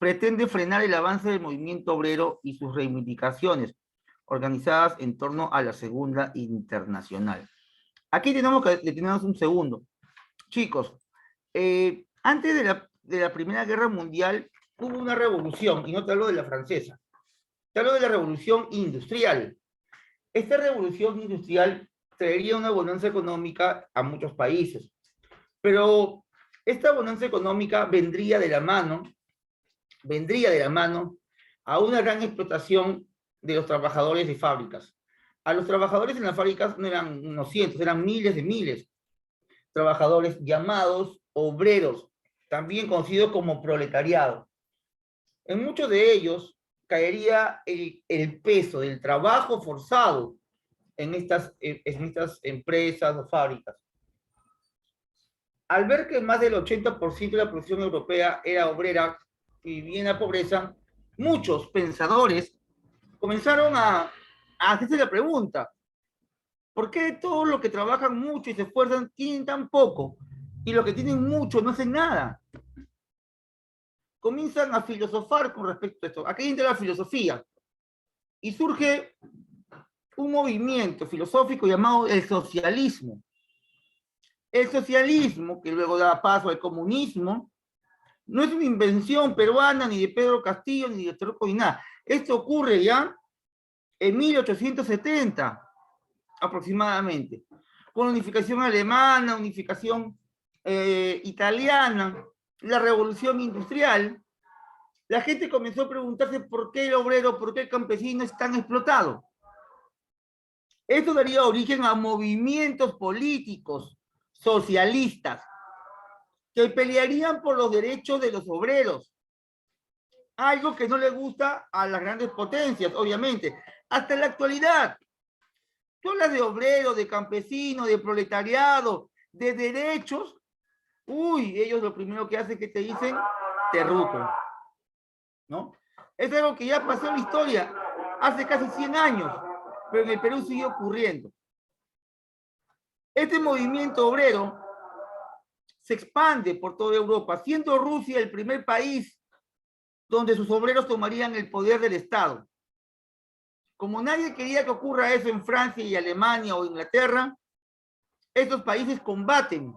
A: pretende frenar el avance del movimiento obrero y sus reivindicaciones, organizadas en torno a la Segunda Internacional. Aquí tenemos que detenernos un segundo. Chicos, antes de la Primera Guerra Mundial hubo una revolución, y no te hablo de la francesa, te hablo de la revolución industrial. Esta revolución industrial traería una bonanza económica a muchos países, pero esta bonanza económica vendría de la mano a una gran explotación de los trabajadores de fábricas. A los trabajadores en las fábricas no eran unos cientos, eran miles de miles. Trabajadores llamados obreros, también conocidos como proletariado. En muchos de ellos caería el peso del trabajo forzado en estas empresas o fábricas. Al ver que más del 80% de la producción europea era obrera y vivía en la pobreza, muchos pensadores comenzaron a hacerse la pregunta: ¿por qué todos los que trabajan mucho y se esfuerzan tienen tan poco? Y los que tienen mucho no hacen nada. Comienzan a filosofar con respecto a esto. Aquí entra la filosofía. Y surge un movimiento filosófico llamado el socialismo. El socialismo, que luego da paso al comunismo, no es una invención peruana, ni de Pedro Castillo, ni de Torco, ni nada. Esto ocurre ya en 1870, aproximadamente, con la unificación alemana, unificación italiana, la revolución industrial. La gente comenzó a preguntarse por qué el obrero, por qué el campesino es tan explotado. Esto daría origen a movimientos políticos socialistas que pelearían por los derechos de los obreros, algo que no le gusta a las grandes potencias, obviamente. Hasta en la actualidad, tú hablas de obrero, de campesino, de proletariado, de derechos, uy, ellos lo primero que hacen es que te dicen terruco, ¿no? Es algo que ya pasó en la historia hace casi 100 años, pero en el Perú sigue ocurriendo. Este movimiento obrero se expande por toda Europa, siendo Rusia el primer país donde sus obreros tomarían el poder del Estado. Como nadie quería que ocurra eso en Francia y Alemania o Inglaterra, estos países combaten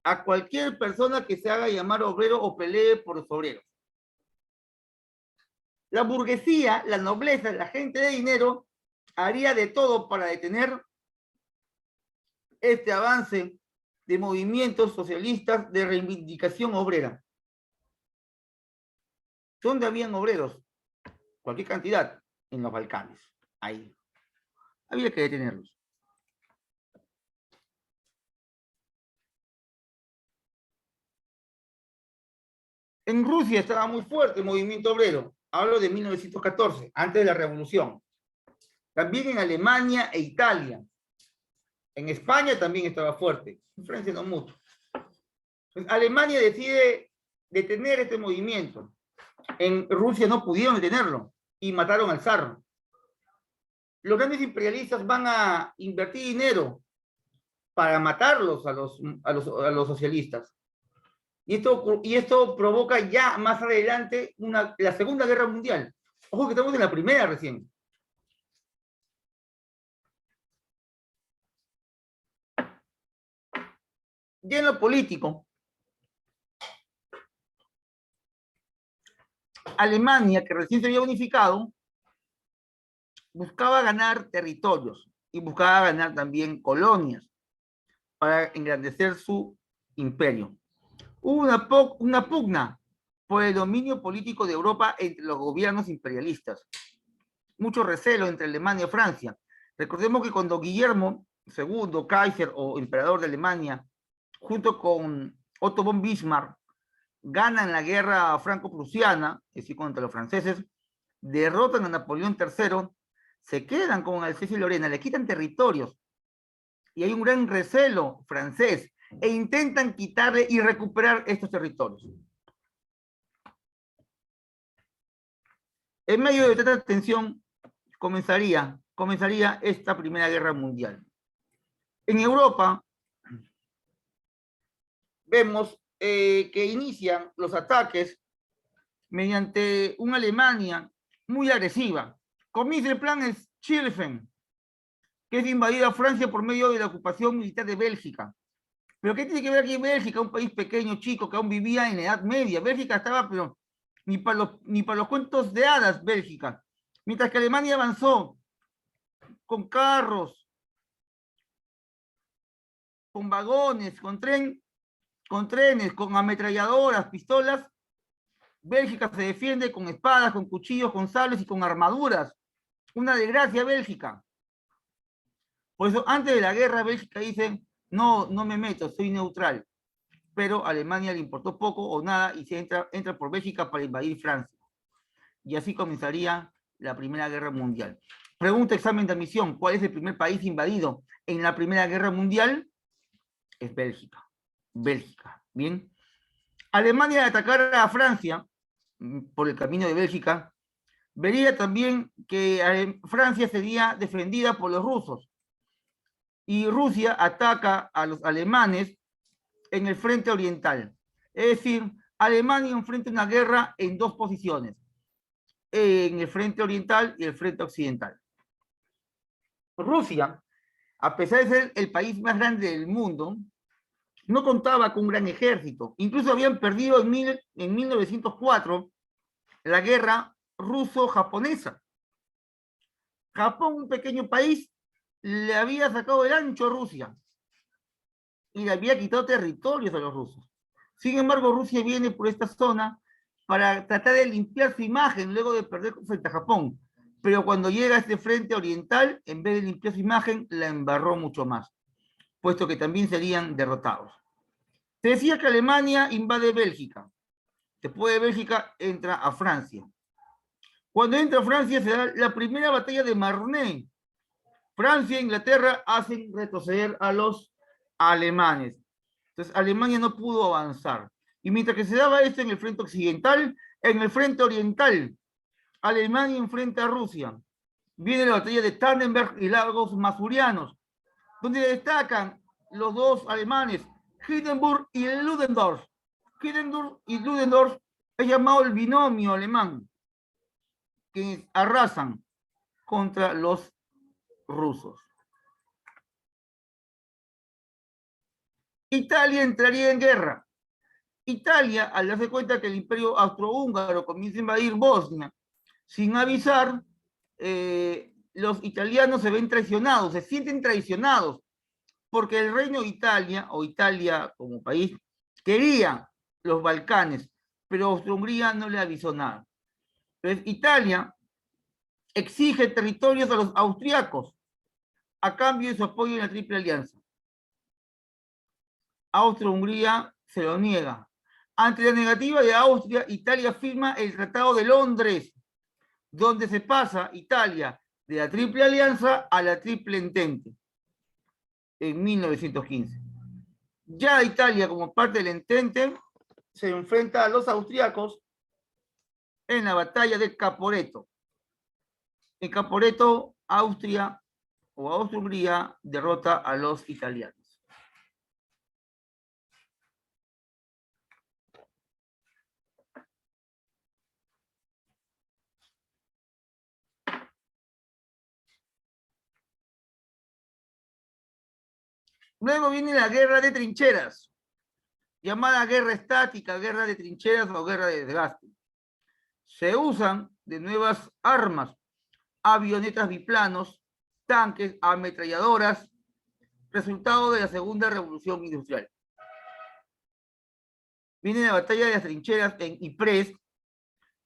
A: a cualquier persona que se haga llamar obrero o pelee por los obreros. La burguesía, la nobleza, la gente de dinero haría de todo para detener este avance de movimientos socialistas de reivindicación obrera. ¿Dónde habían obreros? Cualquier cantidad, en los Balcanes. Ahí. Había que detenerlos. En Rusia estaba muy fuerte el movimiento obrero. Hablo de 1914, antes de la revolución. También en Alemania e Italia. En España también estaba fuerte. En Francia no mucho. Entonces, Alemania decide detener este movimiento. En Rusia no pudieron detenerlo y mataron al zar. Los grandes imperialistas van a invertir dinero para matarlos a los socialistas. Y esto provoca ya más adelante la Segunda Guerra Mundial. Ojo que estamos en la primera recién. Ya en lo político, Alemania, que recién se había unificado, buscaba ganar territorios y buscaba ganar también colonias para engrandecer su imperio. Hubo una pugna por el dominio político de Europa entre los gobiernos imperialistas. Mucho recelo entre Alemania y Francia. Recordemos que cuando Guillermo II, Kaiser o emperador de Alemania, junto con Otto von Bismarck, ganan la guerra franco-prusiana, es decir, contra los franceses, derrotan a Napoleón III, se quedan con Alsacia y Lorena, le quitan territorios, y hay un gran recelo francés, e intentan quitarle y recuperar estos territorios. En medio de tanta tensión comenzaría esta Primera Guerra Mundial. En Europa vemos que inician los ataques mediante una Alemania muy agresiva. Comienza el plan Schlieffen, que es invadir a Francia por medio de la ocupación militar de Bélgica. ¿Pero qué tiene que ver aquí Bélgica, un país pequeño, chico, que aún vivía en la Edad Media? Bélgica estaba, pero ni para los cuentos de hadas, Bélgica. Mientras que Alemania avanzó con carros, con vagones, con trenes, con ametralladoras, pistolas, Bélgica se defiende con espadas, con cuchillos, con sables y con armaduras. Una desgracia Bélgica. Por eso, antes de la guerra, Bélgica dice, no me meto, soy neutral. Pero a Alemania le importó poco o nada y se entra por Bélgica para invadir Francia. Y así comenzaría la Primera Guerra Mundial. Pregunta, examen de admisión, ¿cuál es el primer país invadido en la Primera Guerra Mundial? Es Bélgica. Bélgica, ¿bien? Alemania, al atacar a Francia por el camino de Bélgica, vería también que Francia sería defendida por los rusos. Y Rusia ataca a los alemanes en el frente oriental. Es decir, Alemania enfrenta una guerra en dos posiciones, en el frente oriental y el frente occidental. Rusia, a pesar de ser el país más grande del mundo, no contaba con un gran ejército. Incluso habían perdido en 1904 la guerra ruso-japonesa. Japón, un pequeño país, le había sacado el ancho a Rusia y le había quitado territorios a los rusos. Sin embargo, Rusia viene por esta zona para tratar de limpiar su imagen luego de perder frente a Japón. Pero cuando llega a este frente oriental, en vez de limpiar su imagen, la embarró mucho más, puesto que también serían derrotados. Se decía que Alemania invade Bélgica. Después de Bélgica entra a Francia. Cuando entra a Francia se da la primera batalla de Marne. Francia e Inglaterra hacen retroceder a los alemanes. Entonces Alemania no pudo avanzar. Y mientras que se daba esto en el frente occidental, en el frente oriental, Alemania enfrenta a Rusia. Viene la batalla de Tannenberg y Lagos Masurianos, donde destacan los dos alemanes, Hindenburg y Ludendorff. Hindenburg y Ludendorff es llamado el binomio alemán, que arrasan contra los rusos. Italia entraría en guerra. Italia, al darse cuenta que el imperio austrohúngaro comienza a invadir Bosnia, sin avisar, los italianos se ven traicionados, se sienten traicionados, porque el reino de Italia, o Italia como país, quería los Balcanes, pero Austria-Hungría no le avisó nada. Entonces, Italia exige territorios a los austriacos a cambio de su apoyo en la Triple Alianza. Austria-Hungría se lo niega. Ante la negativa de Austria, Italia firma el Tratado de Londres, donde se pasa Italia de la Triple Alianza a la Triple Entente en 1915. Ya Italia, como parte del Entente, se enfrenta a los austriacos en la batalla de Caporetto. En Caporetto, Austria o Austria-Hungría derrota a los italianos. Luego viene la guerra de trincheras, llamada guerra estática, guerra de trincheras o guerra de desgaste. Se usan de nuevas armas, avionetas biplanos, tanques, ametralladoras, resultado de la segunda revolución industrial. Viene la batalla de las trincheras en Ypres,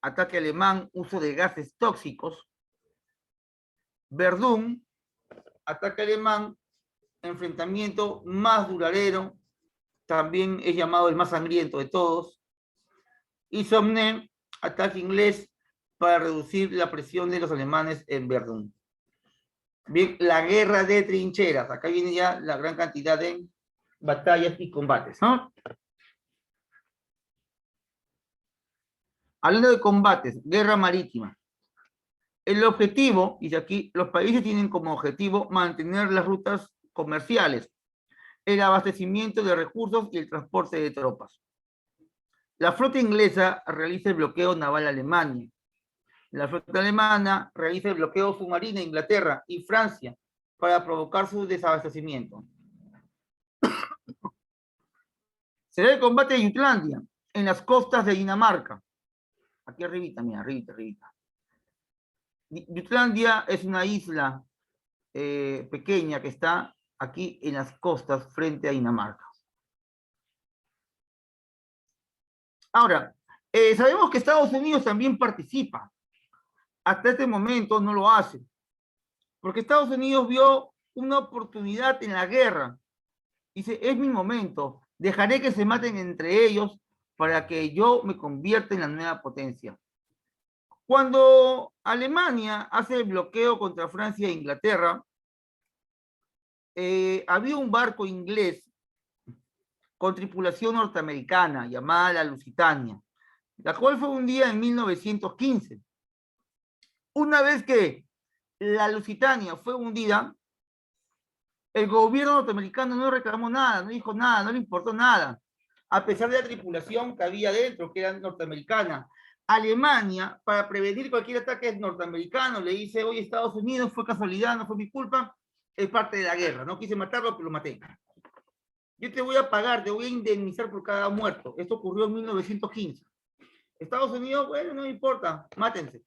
A: ataque alemán, uso de gases tóxicos. Verdún, ataque alemán, enfrentamiento más duradero, también es llamado el más sangriento de todos. Y Somme, ataque inglés para reducir la presión de los alemanes en Verdún. Bien, la guerra de trincheras. Acá viene ya la gran cantidad de batallas y combates, ¿no? Hablando de combates, guerra marítima. El objetivo, y aquí los países tienen como objetivo mantener las rutas comerciales, el abastecimiento de recursos y el transporte de tropas. La flota inglesa realiza el bloqueo naval a Alemania. La flota alemana realiza el bloqueo submarino a Inglaterra y Francia para provocar su desabastecimiento. Se da el combate de Jutlandia en las costas de Dinamarca. Aquí arribita, mira, arribita. Jutlandia es una isla pequeña que está aquí en las costas frente a Dinamarca. Ahora, sabemos que Estados Unidos también participa. Hasta este momento no lo hace, porque Estados Unidos vio una oportunidad en la guerra. Dice, es mi momento, dejaré que se maten entre ellos para que yo me convierta en la nueva potencia. Cuando Alemania hace el bloqueo contra Francia e Inglaterra, había un barco inglés con tripulación norteamericana llamada la Lusitania, la cual fue hundida en 1915. Una vez que la Lusitania fue hundida, el gobierno norteamericano no reclamó nada, no dijo nada, no le importó nada, a pesar de la tripulación que había dentro, que era norteamericana. Alemania, para prevenir cualquier ataque norteamericano, le dice, oye, Estados Unidos, fue casualidad, no fue mi culpa, es parte de la guerra, no quise matarlo, pero lo maté. yo te voy a pagar, te voy a indemnizar por cada muerto. Esto ocurrió en 1915. Estados Unidos, bueno, no importa, mátense,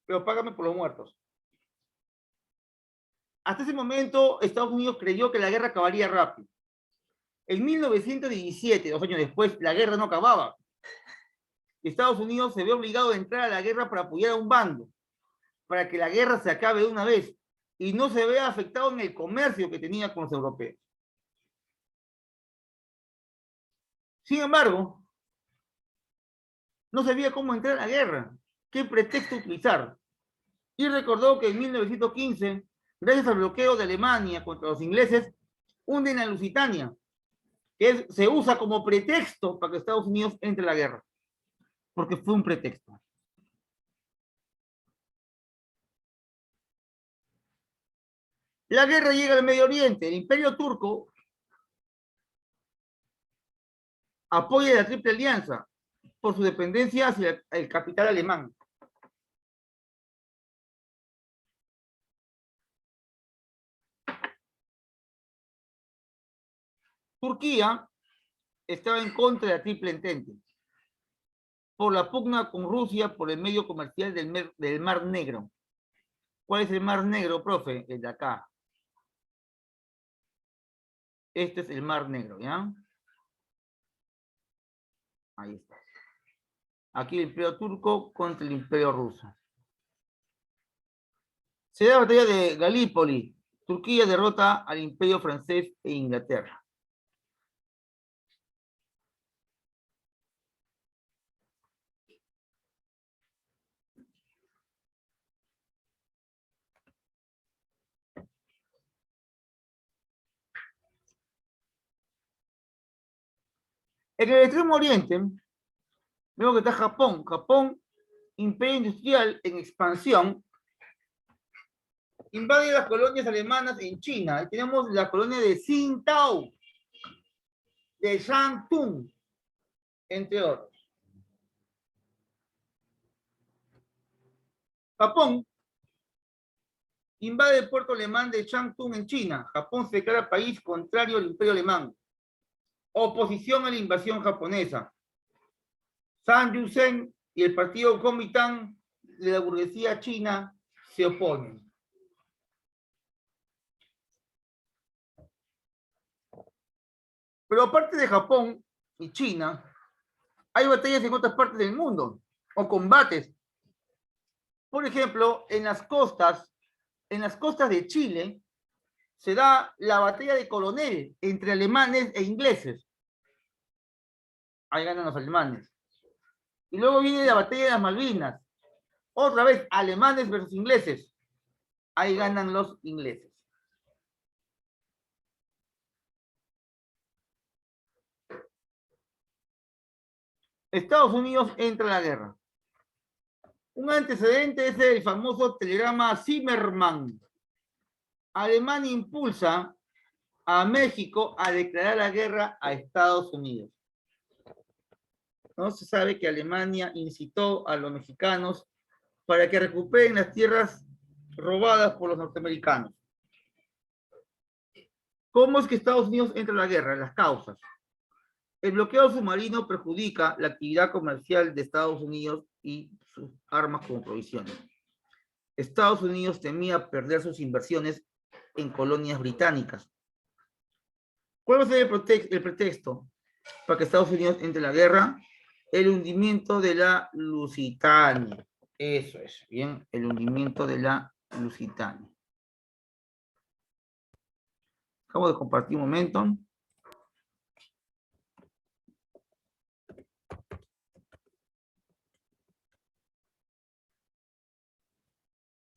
A: pero págame por los muertos. Hasta ese momento, Estados Unidos creyó que la guerra acabaría rápido. En 1917, 2 años después, la guerra no acababa. Estados Unidos se ve obligado a entrar a la guerra para apoyar a un bando, para que la guerra se acabe de una vez y no se vea afectado en el comercio que tenía con los europeos. Sin embargo, no sabía cómo entrar a la guerra, qué pretexto utilizar. Y recordó que en 1915, gracias al bloqueo de Alemania contra los ingleses, hunden a Lusitania, que se usa como pretexto para que Estados Unidos entre a la guerra, porque fue un pretexto. La guerra llega al Medio Oriente. El Imperio Turco apoya la Triple Alianza por su dependencia hacia el capital alemán. Turquía estaba en contra de la Triple Entente por la pugna con Rusia por el medio comercial del Mar Negro. ¿Cuál es el Mar Negro, profe? El de acá. Este es el Mar Negro, ¿ya? Ahí está. Aquí el Imperio Turco contra el Imperio Ruso. Se da la batalla de Galípoli. Turquía derrota al Imperio Francés e Inglaterra. En el Extremo Oriente, vemos que está Japón. Japón, imperio industrial en expansión, invade las colonias alemanas en China. Ahí tenemos la colonia de Tsingtao, de Shantung, entre otros. Japón invade el puerto alemán de Shantung en China. Japón se declara país contrario al imperio alemán. Oposición a la invasión japonesa. San Yat-sen y el partido Kuomintang de la burguesía china se oponen. Pero aparte de Japón y China, hay batallas en otras partes del mundo, o combates. Por ejemplo, en las costas de Chile, se da la batalla de Coronel entre alemanes e ingleses. Ahí ganan los alemanes. Y luego viene la batalla de las Malvinas. Otra vez, alemanes versus ingleses. Ahí ganan los ingleses. Estados Unidos entra a la guerra. Un antecedente es el famoso telegrama Zimmermann. Alemania impulsa a México a declarar la guerra a Estados Unidos. No se sabe que Alemania incitó a los mexicanos para que recuperen las tierras robadas por los norteamericanos. ¿Cómo es que Estados Unidos entra a la guerra? Las causas. El bloqueo submarino perjudica la actividad comercial de Estados Unidos y sus armas como provisiones. Estados Unidos temía perder sus inversiones en colonias británicas. ¿Cuál va a ser el pretexto para que Estados Unidos entre en la guerra? El hundimiento de la Lusitania. Eso es, bien, el hundimiento de la Lusitania. Acabo de compartir un momento.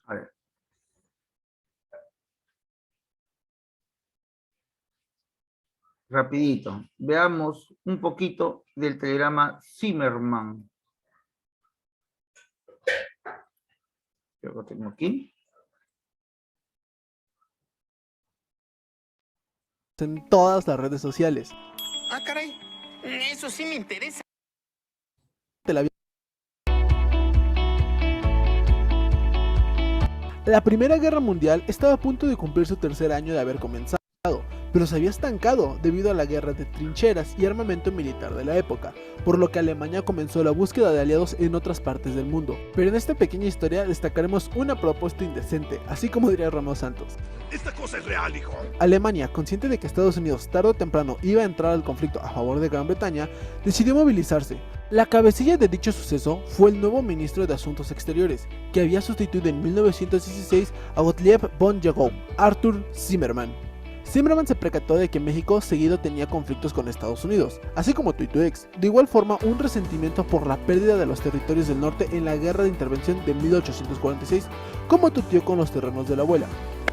A: A ver. Rapidito, veamos un poquito del telegrama Zimmermann. Creo que lo tengo aquí.
D: En todas las redes sociales.
E: Ah, caray, eso sí me interesa.
D: La Primera Guerra Mundial estaba a punto de cumplir su tercer año de haber comenzado, pero se había estancado debido a la guerra de trincheras y armamento militar de la época, por lo que Alemania comenzó la búsqueda de aliados en otras partes del mundo. Pero en esta pequeña historia destacaremos una propuesta indecente, así como diría Romeo Santos.
F: Esta cosa es real, hijo.
D: Alemania, consciente de que Estados Unidos tarde o temprano iba a entrar al conflicto a favor de Gran Bretaña, decidió movilizarse. La cabecilla de dicho suceso fue el nuevo ministro de Asuntos Exteriores, que había sustituido en 1916 a Gottlieb von Jagow, Arthur Zimmermann. Zimmermann se percató de que México seguido tenía conflictos con Estados Unidos, así como tú y tu ex. De igual forma, un resentimiento por la pérdida de los territorios del norte en la guerra de intervención de 1846, como tu tío con los terrenos de la abuela.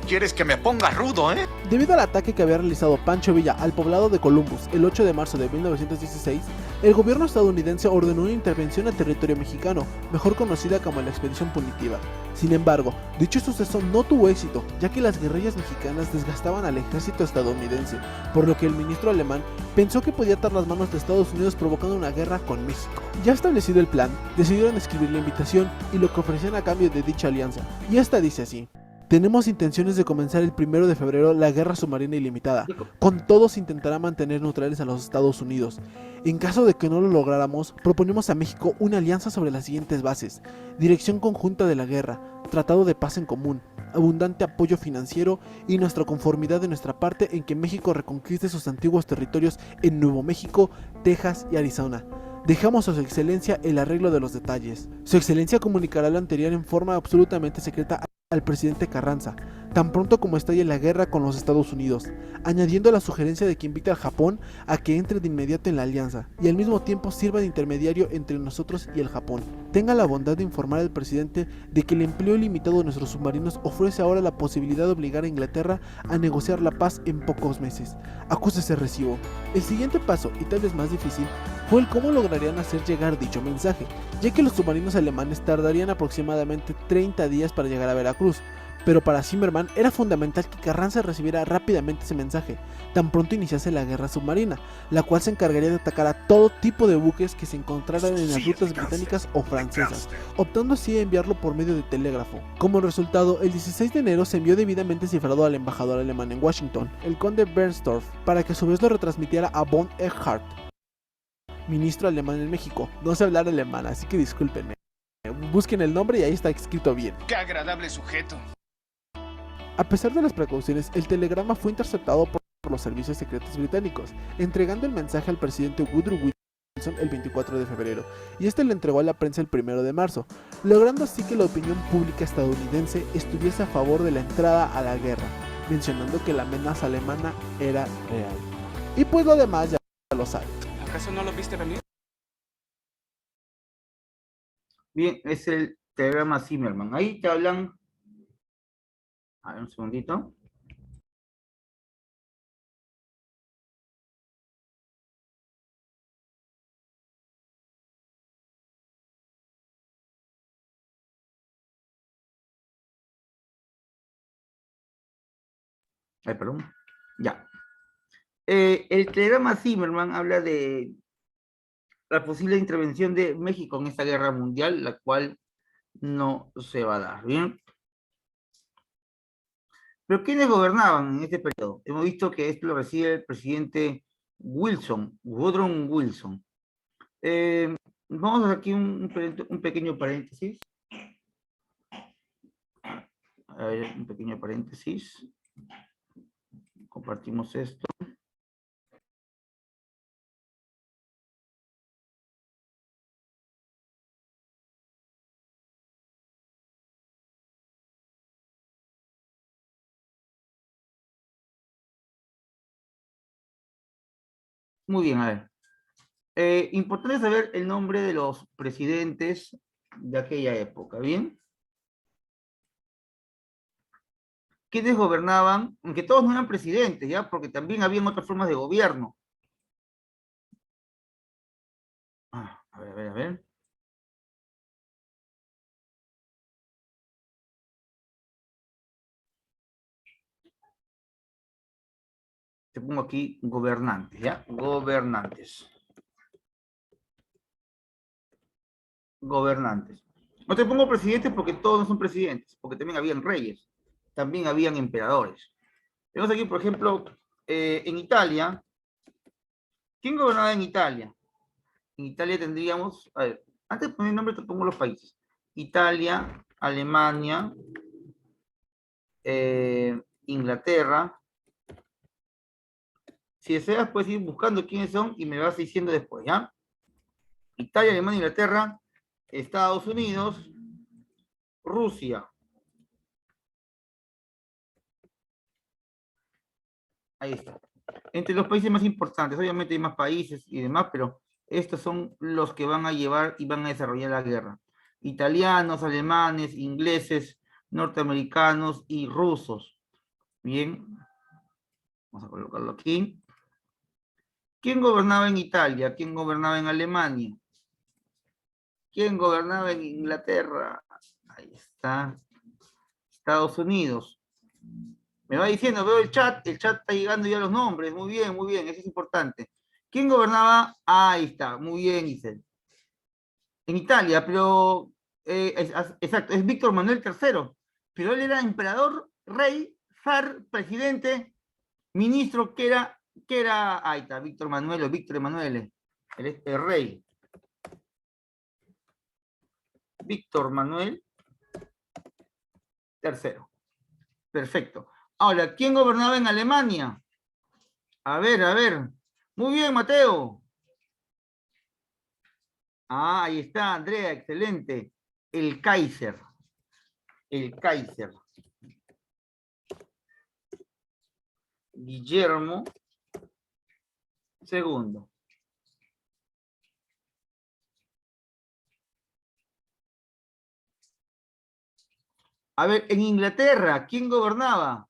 E: ¿Quieres que me ponga rudo, eh?
D: Debido al ataque que había realizado Pancho Villa al poblado de Columbus el 8 de marzo de 1916, el gobierno estadounidense ordenó una intervención a territorio mexicano, mejor conocida como la Expedición Punitiva. Sin embargo, dicho suceso no tuvo éxito, ya que las guerrillas mexicanas desgastaban al ejército estadounidense, por lo que el ministro alemán pensó que podía atar las manos de Estados Unidos provocando una guerra con México. Ya establecido el plan, decidieron escribir la invitación y lo que ofrecían a cambio de dicha alianza, y esta dice así: tenemos intenciones de comenzar el 1 de febrero la guerra submarina ilimitada. Con todo se intentará mantener neutrales a los Estados Unidos. En caso de que no lo lográramos, proponemos a México una alianza sobre las siguientes bases: dirección conjunta de la guerra, tratado de paz en común, abundante apoyo financiero y nuestra conformidad de nuestra parte en que México reconquiste sus antiguos territorios en Nuevo México, Texas y Arizona. Dejamos a su excelencia el arreglo de los detalles. Su excelencia comunicará lo anterior en forma absolutamente secreta al presidente Carranza, tan pronto como estalle la guerra con los Estados Unidos, añadiendo la sugerencia de que invite al Japón a que entre de inmediato en la alianza, y al mismo tiempo sirva de intermediario entre nosotros y el Japón. Tenga la bondad de informar al presidente de que el empleo ilimitado de nuestros submarinos ofrece ahora la posibilidad de obligar a Inglaterra a negociar la paz en pocos meses. Acúsese recibo. El siguiente paso, y tal vez más difícil, fue el cómo lograrían hacer llegar dicho mensaje, ya que los submarinos alemanes tardarían aproximadamente 30 días para llegar a Veracruz, pero para Zimmermann era fundamental que Carranza recibiera rápidamente ese mensaje, tan pronto iniciase la guerra submarina, la cual se encargaría de atacar a todo tipo de buques que se encontraran en las rutas británicas o francesas, optando así a enviarlo por medio de telégrafo. Como resultado, el 16 de enero se envió debidamente cifrado al embajador alemán en Washington, el conde Bernstorff, para que a su vez lo retransmitiera a von Eckhardt, ministro alemán en México. No sé hablar alemán, así que discúlpenme. Busquen el nombre y ahí está escrito bien.
E: ¡Qué agradable sujeto!
D: A pesar de las precauciones, el telegrama fue interceptado por los servicios secretos británicos, entregando el mensaje al presidente Woodrow Wilson el 24 de febrero, y este lo entregó a la prensa el 1 de marzo, logrando así que la opinión pública estadounidense estuviese a favor de la entrada a la guerra, mencionando que la amenaza alemana era real. Y pues lo demás ya lo saben.
E: ¿Acaso no lo viste venir?
A: Bien, es el telegrama Zimmermann. Ahí te hablan. A ver, un segundito. Ay, perdón. Ya. El telegrama Zimmermann habla de la posible intervención de México en esta guerra mundial, la cual no se va a dar, ¿bien? Pero ¿quiénes gobernaban en este periodo? Hemos visto que esto lo recibe el presidente Wilson, Woodrow Wilson. Vamos a hacer aquí un pequeño paréntesis. A ver, un pequeño paréntesis. Compartimos esto. Muy bien, a ver. Importante saber el nombre de los presidentes de aquella época, ¿bien? ¿Quiénes gobernaban? Aunque todos no eran presidentes, ¿ya? Porque también habían otras formas de gobierno. A ver, a ver, a ver. Te pongo aquí gobernantes, ¿ya? Gobernantes. Gobernantes. No te pongo presidentes porque todos no son presidentes, porque también habían reyes, también habían emperadores. Tenemos aquí, por ejemplo, En Italia, ¿quién gobernaba en Italia? En Italia tendríamos, a ver, antes de poner el nombre te pongo los países. Italia, Alemania, Inglaterra. Si deseas, puedes ir buscando quiénes son y me vas diciendo después, ¿ya? Italia, Alemania, Inglaterra, Estados Unidos, Rusia. Ahí está. Entre los países más importantes, obviamente hay más países y demás, pero estos son los que van a llevar y van a desarrollar la guerra. Italianos, alemanes, ingleses, norteamericanos y rusos. Bien, vamos a colocarlo aquí. ¿Quién gobernaba en Italia? ¿Quién gobernaba en Alemania? ¿Quién gobernaba en Inglaterra? Ahí está. Estados Unidos. Me va diciendo, veo el chat está llegando ya los nombres. Muy bien, eso es importante. ¿Quién gobernaba? Ahí está, muy bien, Giselle. En Italia, pero, exacto, es Víctor Manuel III, pero él era emperador, rey, zar, presidente, ministro, ahí está, Víctor Manuel o Víctor Emanuele, el rey. Víctor Manuel III. Perfecto. Ahora, ¿quién gobernaba en Alemania? A ver. Muy bien, Mateo. Ah, ahí está, Andrea, excelente. El Kaiser. El Kaiser. Guillermo II. A ver, en Inglaterra, ¿quién gobernaba?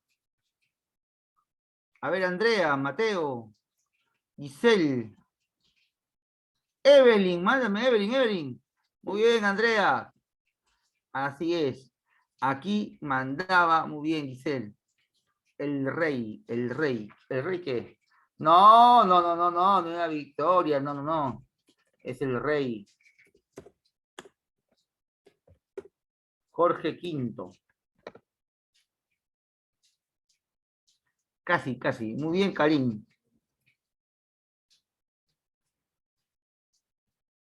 A: A ver, Andrea, Mateo, Giselle, Evelyn, mándame, Evelyn. Muy bien, Andrea. Así es. Aquí mandaba, muy bien, Giselle. El rey. ¿El rey qué? No era Victoria, no. Es el rey. Jorge V. Casi. Muy bien, Karim.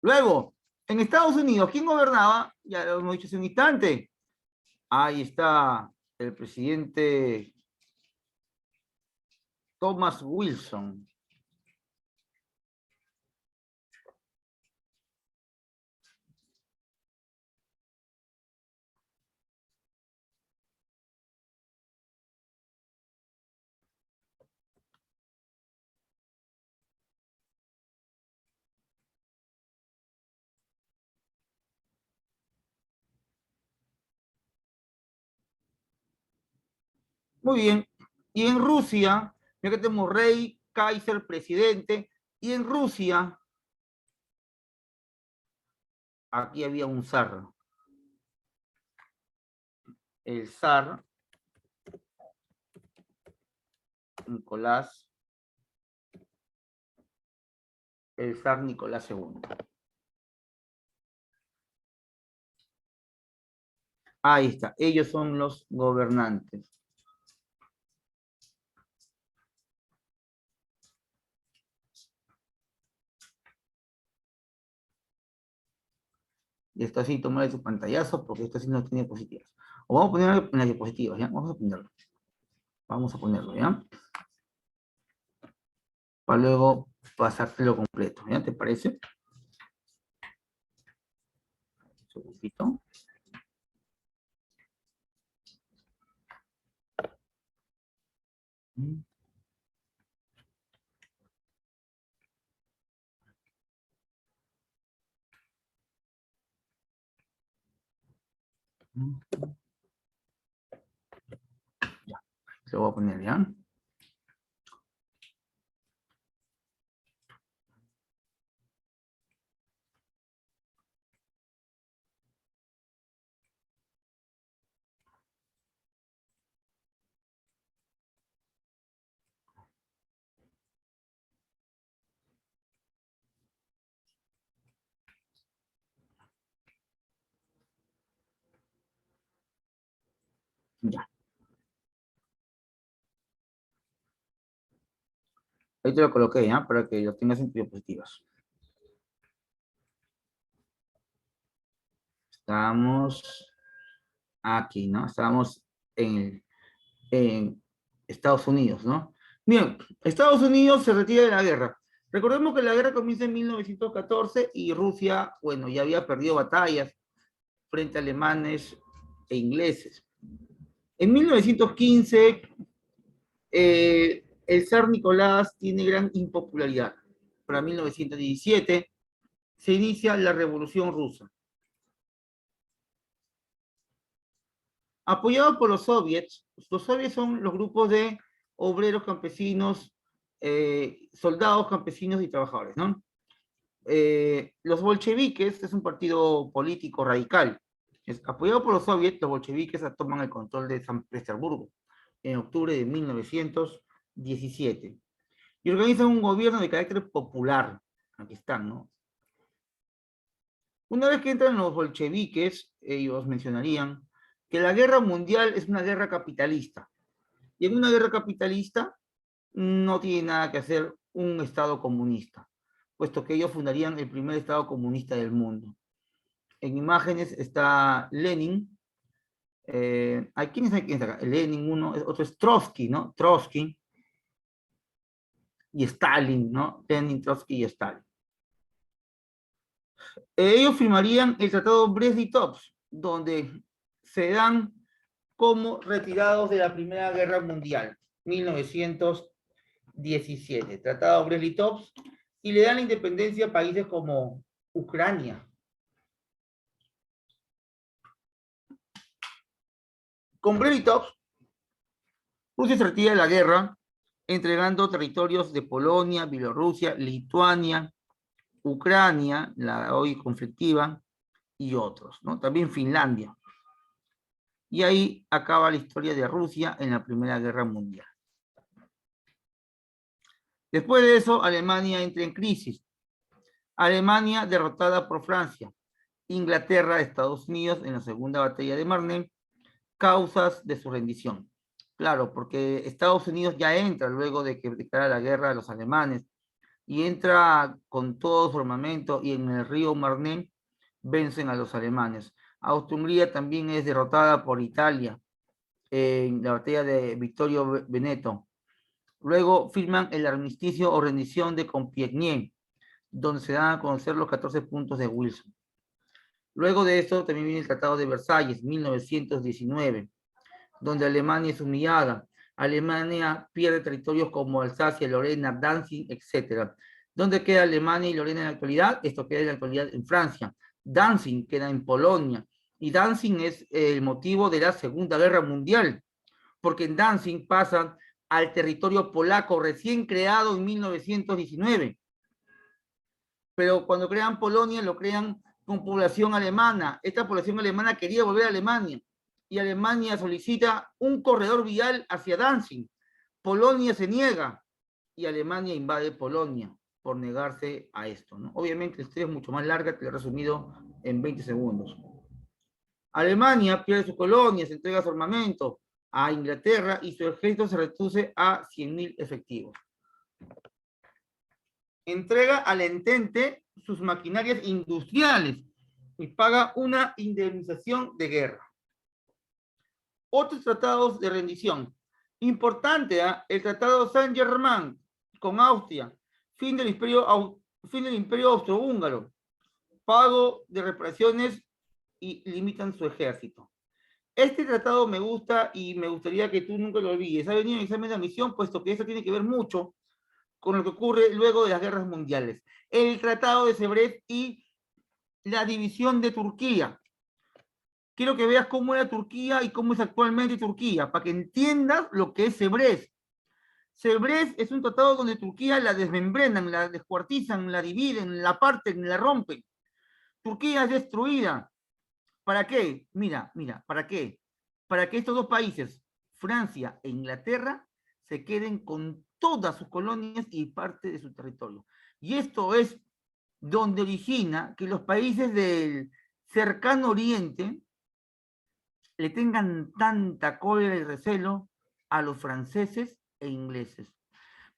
A: Luego, en Estados Unidos, ¿quién gobernaba? Ya lo hemos dicho hace un instante. Ahí está el presidente Thomas Wilson. Muy bien. Y en Rusia, ya que tenemos rey, Kaiser, presidente, y en Rusia, aquí había un zar. El zar Nicolás, el zar Nicolás II. Ahí está, ellos son los gobernantes. Y esto así, tomar su pantallazo, porque esto sí no tiene diapositivas. O vamos a ponerlo en las diapositivas, ¿ya? Vamos a ponerlo, ¿ya? Para luego pasártelo completo, ¿ya? ¿Te parece? Un segundito. Ya, lo voy a poner, ¿ya? Ya. Ahí te lo coloqué, ¿ya? Para que lo tengas en diapositivas. Estamos aquí, ¿no? Estamos en Estados Unidos, ¿no? Bien, Estados Unidos se retira de la guerra. Recordemos que la guerra comienza en 1914 y Rusia, bueno, ya había perdido batallas frente a alemanes e ingleses. En 1915, el zar Nicolás tiene gran impopularidad. Para 1917 se inicia la Revolución Rusa. Apoyados por los soviets son los grupos de obreros, campesinos, soldados, campesinos y trabajadores, ¿no? Los bolcheviques es un partido político radical. Apoyado por los soviets, los bolcheviques toman el control de San Petersburgo en octubre de 1917 y organizan un gobierno de carácter popular. Aquí están, ¿no? Una vez que entran los bolcheviques, ellos mencionarían que la guerra mundial es una guerra capitalista. Y en una guerra capitalista no tiene nada que hacer un Estado comunista, puesto que ellos fundarían el primer Estado comunista del mundo. En imágenes está Lenin. ¿Quién es acá? Lenin, otro es Trotsky, ¿no? Trotsky. Y Stalin, ¿no? Lenin, Trotsky y Stalin. Ellos firmarían el Tratado Brest-Litov, donde se dan como retirados de la Primera Guerra Mundial, 1917. Tratado Brest-Litov, y le dan la independencia a países como Ucrania. Con Brest-Litov, Rusia se retira de la guerra, entregando territorios de Polonia, Bielorrusia, Lituania, Ucrania, la hoy conflictiva, y otros, ¿no? También Finlandia. Y ahí acaba la historia de Rusia en la Primera Guerra Mundial. Después de eso, Alemania entra en crisis. Alemania derrotada por Francia. Inglaterra, Estados Unidos en la Segunda Batalla de Marne, causas de su rendición. Claro, porque Estados Unidos ya entra luego de que declara la guerra a los alemanes y entra con todo su armamento y en el río Marne vencen a los alemanes. Austria-Hungría también es derrotada por Italia en la batalla de Vittorio Veneto. Luego firman el armisticio o rendición de Compiègne, donde se dan a conocer los 14 puntos de Wilson. Luego de esto también viene el Tratado de Versalles, 1919, donde Alemania es humillada. Alemania pierde territorios como Alsacia, Lorena, Danzig, etc. ¿Dónde queda Alemania y Lorena en la actualidad? Esto queda en la actualidad en Francia. Danzig queda en Polonia. Y Danzig es el motivo de la Segunda Guerra Mundial, porque en Danzig pasan al territorio polaco recién creado en 1919. Pero cuando crean Polonia, lo crean con población alemana. Esta población alemana quería volver a Alemania. Y Alemania solicita un corredor vial hacia Danzig. Polonia se niega y Alemania invade Polonia por negarse a esto, ¿no? Obviamente la historia es mucho más larga, te lo he resumido en 20 segundos. Alemania pierde sus colonias, entrega su armamento a Inglaterra y su ejército se reduce a 100.000 efectivos. Entrega al Entente sus maquinarias industriales y paga una indemnización de guerra. Otros tratados de rendición. Importante, el Tratado Saint-Germain con Austria, fin del Imperio Austrohúngaro, pago de reparaciones y limitan su ejército. Este tratado me gusta y me gustaría que tú nunca lo olvides. Ha venido en el examen de admisión, puesto que esto tiene que ver mucho con lo que ocurre luego de las guerras mundiales. El Tratado de Sebrest y la división de Turquía. Quiero que veas cómo era Turquía y cómo es actualmente Turquía, para que entiendas lo que es Sebrest. Sebrest es un tratado donde Turquía la desmembrenan, la descuartizan, la dividen, la parten, la rompen. Turquía es destruida. ¿Para qué? Mira, ¿para qué? Para que estos dos países, Francia e Inglaterra, se queden con todas sus colonias y parte de su territorio. Y esto es donde origina que los países del cercano oriente le tengan tanta cólera y recelo a los franceses e ingleses.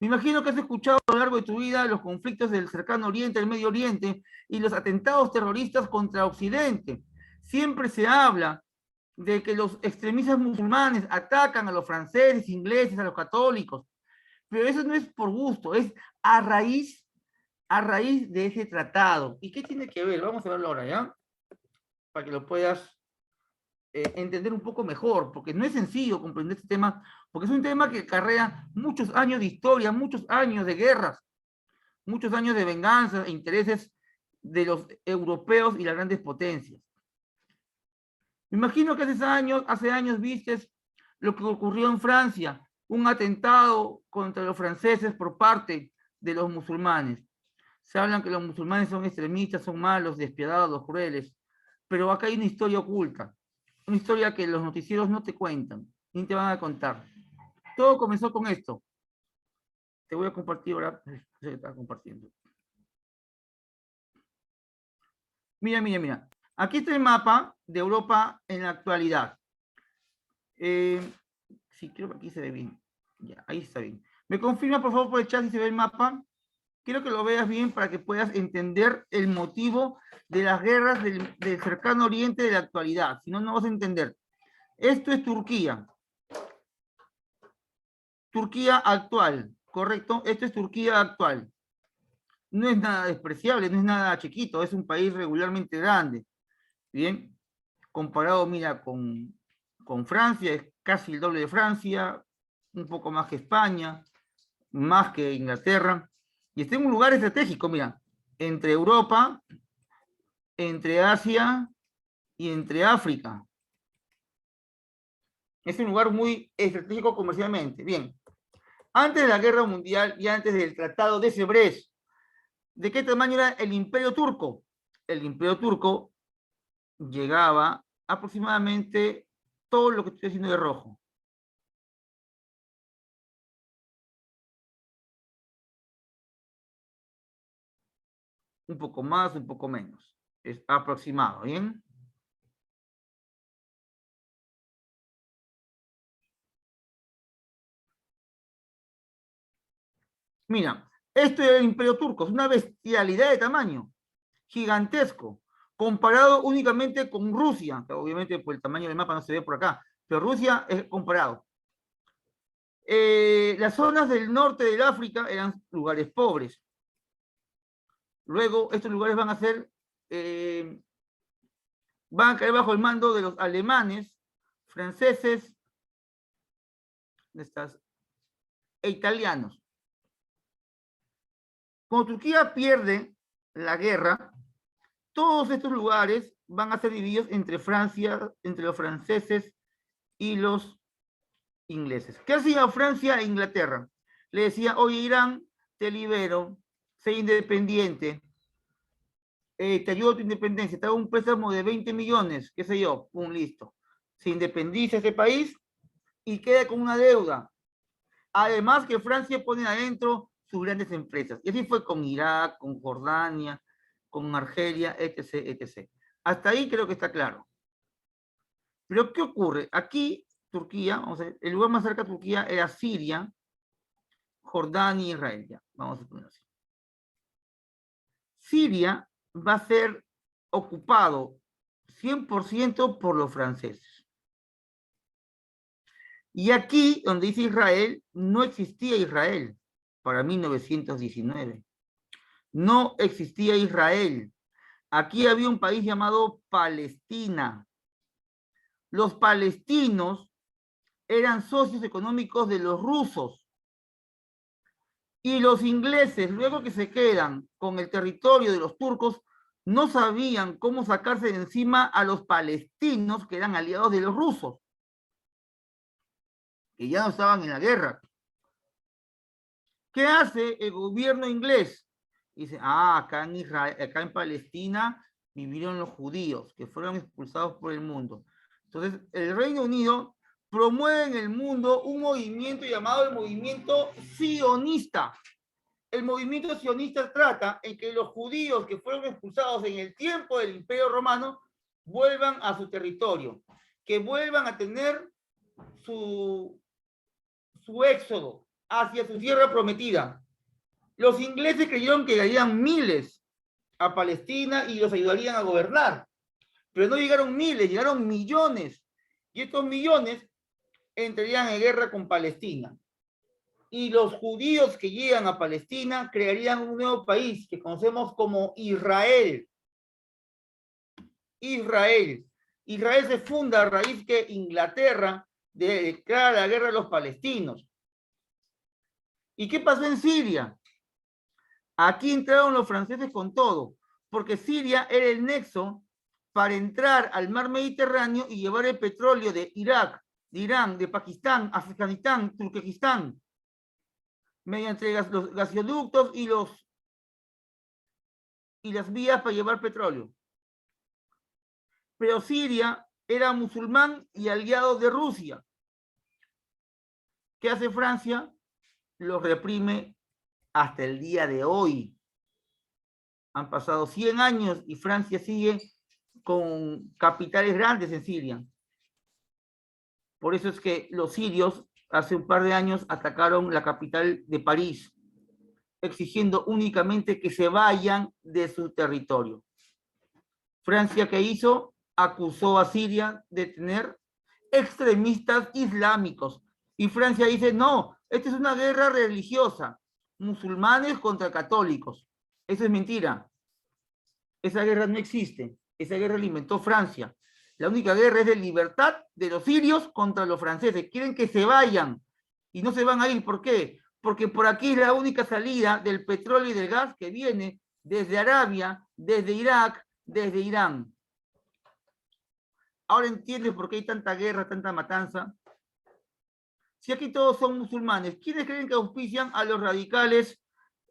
A: Me imagino que has escuchado a lo largo de tu vida los conflictos del cercano oriente, del Medio Oriente y los atentados terroristas contra Occidente. Siempre se habla de que los extremistas musulmanes atacan a los franceses, ingleses, a los católicos, pero eso no es por gusto, es a raíz de ese tratado. ¿Y qué tiene que ver? Vamos a verlo ahora, ¿ya? Para que lo puedas entender un poco mejor, porque no es sencillo comprender este tema, porque es un tema que acarrea muchos años de historia, muchos años de guerras, muchos años de venganza e intereses de los europeos y las grandes potencias. Me imagino que hace años vistes lo que ocurrió en Francia, un atentado contra los franceses por parte de los musulmanes. Se hablan que los musulmanes son extremistas, son malos, despiadados, crueles, pero acá hay una historia oculta, una historia que los noticieros no te cuentan, ni te van a contar. Todo comenzó con esto. Te voy a compartir ahora, se está compartiendo. Mira, mira, mira. Aquí está el mapa de Europa en la actualidad. Sí, creo que aquí se ve bien. Ya, ahí está bien. ¿Me confirma, por favor, por el chat si se ve el mapa? Quiero que lo veas bien para que puedas entender el motivo de las guerras del cercano oriente de la actualidad. Si no, no vas a entender. Esto es Turquía. Turquía actual, ¿correcto? Esto es Turquía actual. No es nada despreciable, no es nada chiquito, es un país regularmente grande. Bien, comparado, mira, con Francia, es casi el doble de Francia, un poco más que España, más que Inglaterra. Y está en un lugar estratégico, mira, entre Europa, entre Asia y entre África. Es un lugar muy estratégico comercialmente. Bien, antes de la Guerra Mundial y antes del Tratado de Sèvres, ¿de qué tamaño era el Imperio Turco? El Imperio Turco llegaba aproximadamente todo lo que estoy haciendo de rojo. Un poco más, un poco menos. Es aproximado, ¿bien? Mira, esto era el Imperio Turco, es una bestialidad de tamaño, gigantesco, comparado únicamente con Rusia, que obviamente por el tamaño del mapa no se ve por acá, pero Rusia es comparado. Las zonas del norte del África eran lugares pobres. Luego, estos lugares van a caer bajo el mando de los alemanes, franceses, e italianos. Cuando Turquía pierde la guerra, todos estos lugares van a ser divididos entre Francia, entre los franceses y los ingleses. ¿Qué hacía Francia e Inglaterra? Le decía, oye, Irán, te libero, sé independiente, te ayudo a tu independencia, te hago un préstamo de 20 millones, qué sé yo, listo. Se independiza ese país y queda con una deuda. Además que Francia pone adentro sus grandes empresas. Y así fue con Irak, con Jordania, con Argelia, etc., etc. Hasta ahí creo que está claro. Pero ¿qué ocurre? Aquí, Turquía, vamos a ver, el lugar más cerca de Turquía era Siria, Jordania y Israel. Ya, vamos a poner así. Siria va a ser ocupado 100% por los franceses. Y aquí, donde dice Israel, no existía Israel para 1919. No existía Israel. Aquí había un país llamado Palestina. Los palestinos eran socios económicos de los rusos. Y los ingleses, luego que se quedan con el territorio de los turcos, no sabían cómo sacarse de encima a los palestinos que eran aliados de los rusos, que ya no estaban en la guerra. ¿Qué hace el gobierno inglés? Dice, acá en Israel, acá en Palestina vivieron los judíos, que fueron expulsados por el mundo. Entonces, el Reino Unido promueve en el mundo un movimiento llamado el movimiento sionista. El movimiento sionista trata en que los judíos que fueron expulsados en el tiempo del Imperio Romano vuelvan a su territorio, que vuelvan a tener su éxodo, hacia su tierra prometida. Los ingleses creyeron que llegarían miles a Palestina y los ayudarían a gobernar. Pero no llegaron miles, llegaron millones. Y estos millones entrarían en guerra con Palestina. Y los judíos que llegan a Palestina crearían un nuevo país que conocemos como Israel. Israel. Israel se funda a raíz que Inglaterra declara la guerra a los palestinos. ¿Y qué pasó en Siria? Aquí entraron los franceses con todo, porque Siria era el nexo para entrar al mar Mediterráneo y llevar el petróleo de Irak, de Irán, de Pakistán, Afganistán, Turquestán, mediante los gasoductos y las vías para llevar petróleo. Pero Siria era musulmán y aliado de Rusia. ¿Qué hace Francia? Los reprime hasta el día de hoy. Han pasado 100 años y Francia sigue con capitales grandes en Siria. Por eso es que los sirios hace un par de años atacaron la capital de París, exigiendo únicamente que se vayan de su territorio. Francia, ¿qué hizo? Acusó a Siria de tener extremistas islámicos. Y Francia dice, no, esta es una guerra religiosa, musulmanes contra católicos. Eso es mentira. Esa guerra no existe. Esa guerra la inventó Francia. La única guerra es de libertad de los sirios contra los franceses. Quieren que se vayan y no se van a ir. ¿Por qué? Porque por aquí es la única salida del petróleo y del gas que viene desde Arabia, desde Irak, desde Irán. Ahora entiendes por qué hay tanta guerra, tanta matanza. Si aquí todos son musulmanes, ¿quiénes creen que auspician a los radicales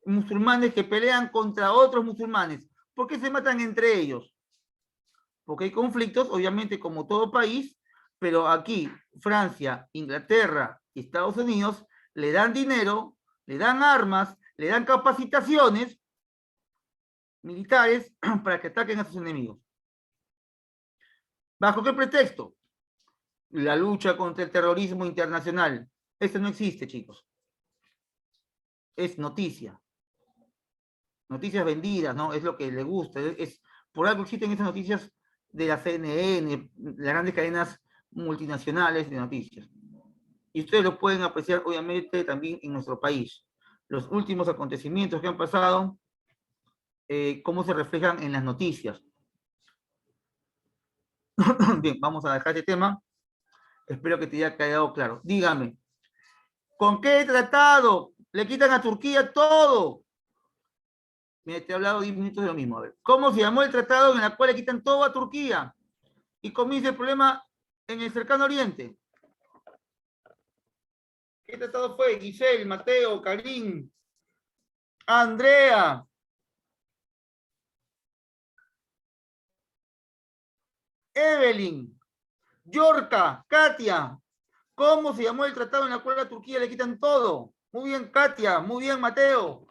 A: musulmanes que pelean contra otros musulmanes? ¿Por qué se matan entre ellos? Porque hay conflictos, obviamente, como todo país, pero aquí Francia, Inglaterra y Estados Unidos le dan dinero, le dan armas, le dan capacitaciones militares para que ataquen a sus enemigos. ¿Bajo qué pretexto? La lucha contra el terrorismo internacional. Eso no existe, chicos. Es noticia. Noticias vendidas, ¿no? Es lo que le gusta. Por algo existen esas noticias de la CNN, las grandes cadenas multinacionales de noticias. Y ustedes lo pueden apreciar, obviamente, también en nuestro país. Los últimos acontecimientos que han pasado, cómo se reflejan en las noticias. Bien, vamos a dejar este tema. Espero que te haya quedado claro. Dígame, ¿con qué tratado le quitan a Turquía todo? Mira, te he hablado 10 minutos de lo mismo. A ver, ¿cómo se llamó el tratado en el cual le quitan todo a Turquía? Y comienza el problema en el cercano oriente. ¿Qué tratado fue? Giselle, Mateo, Karim, Andrea, Evelyn, Yorka, Katia. ¿Cómo se llamó el tratado en el cual a Turquía le quitan todo? Muy bien, Katia. Muy bien, Mateo.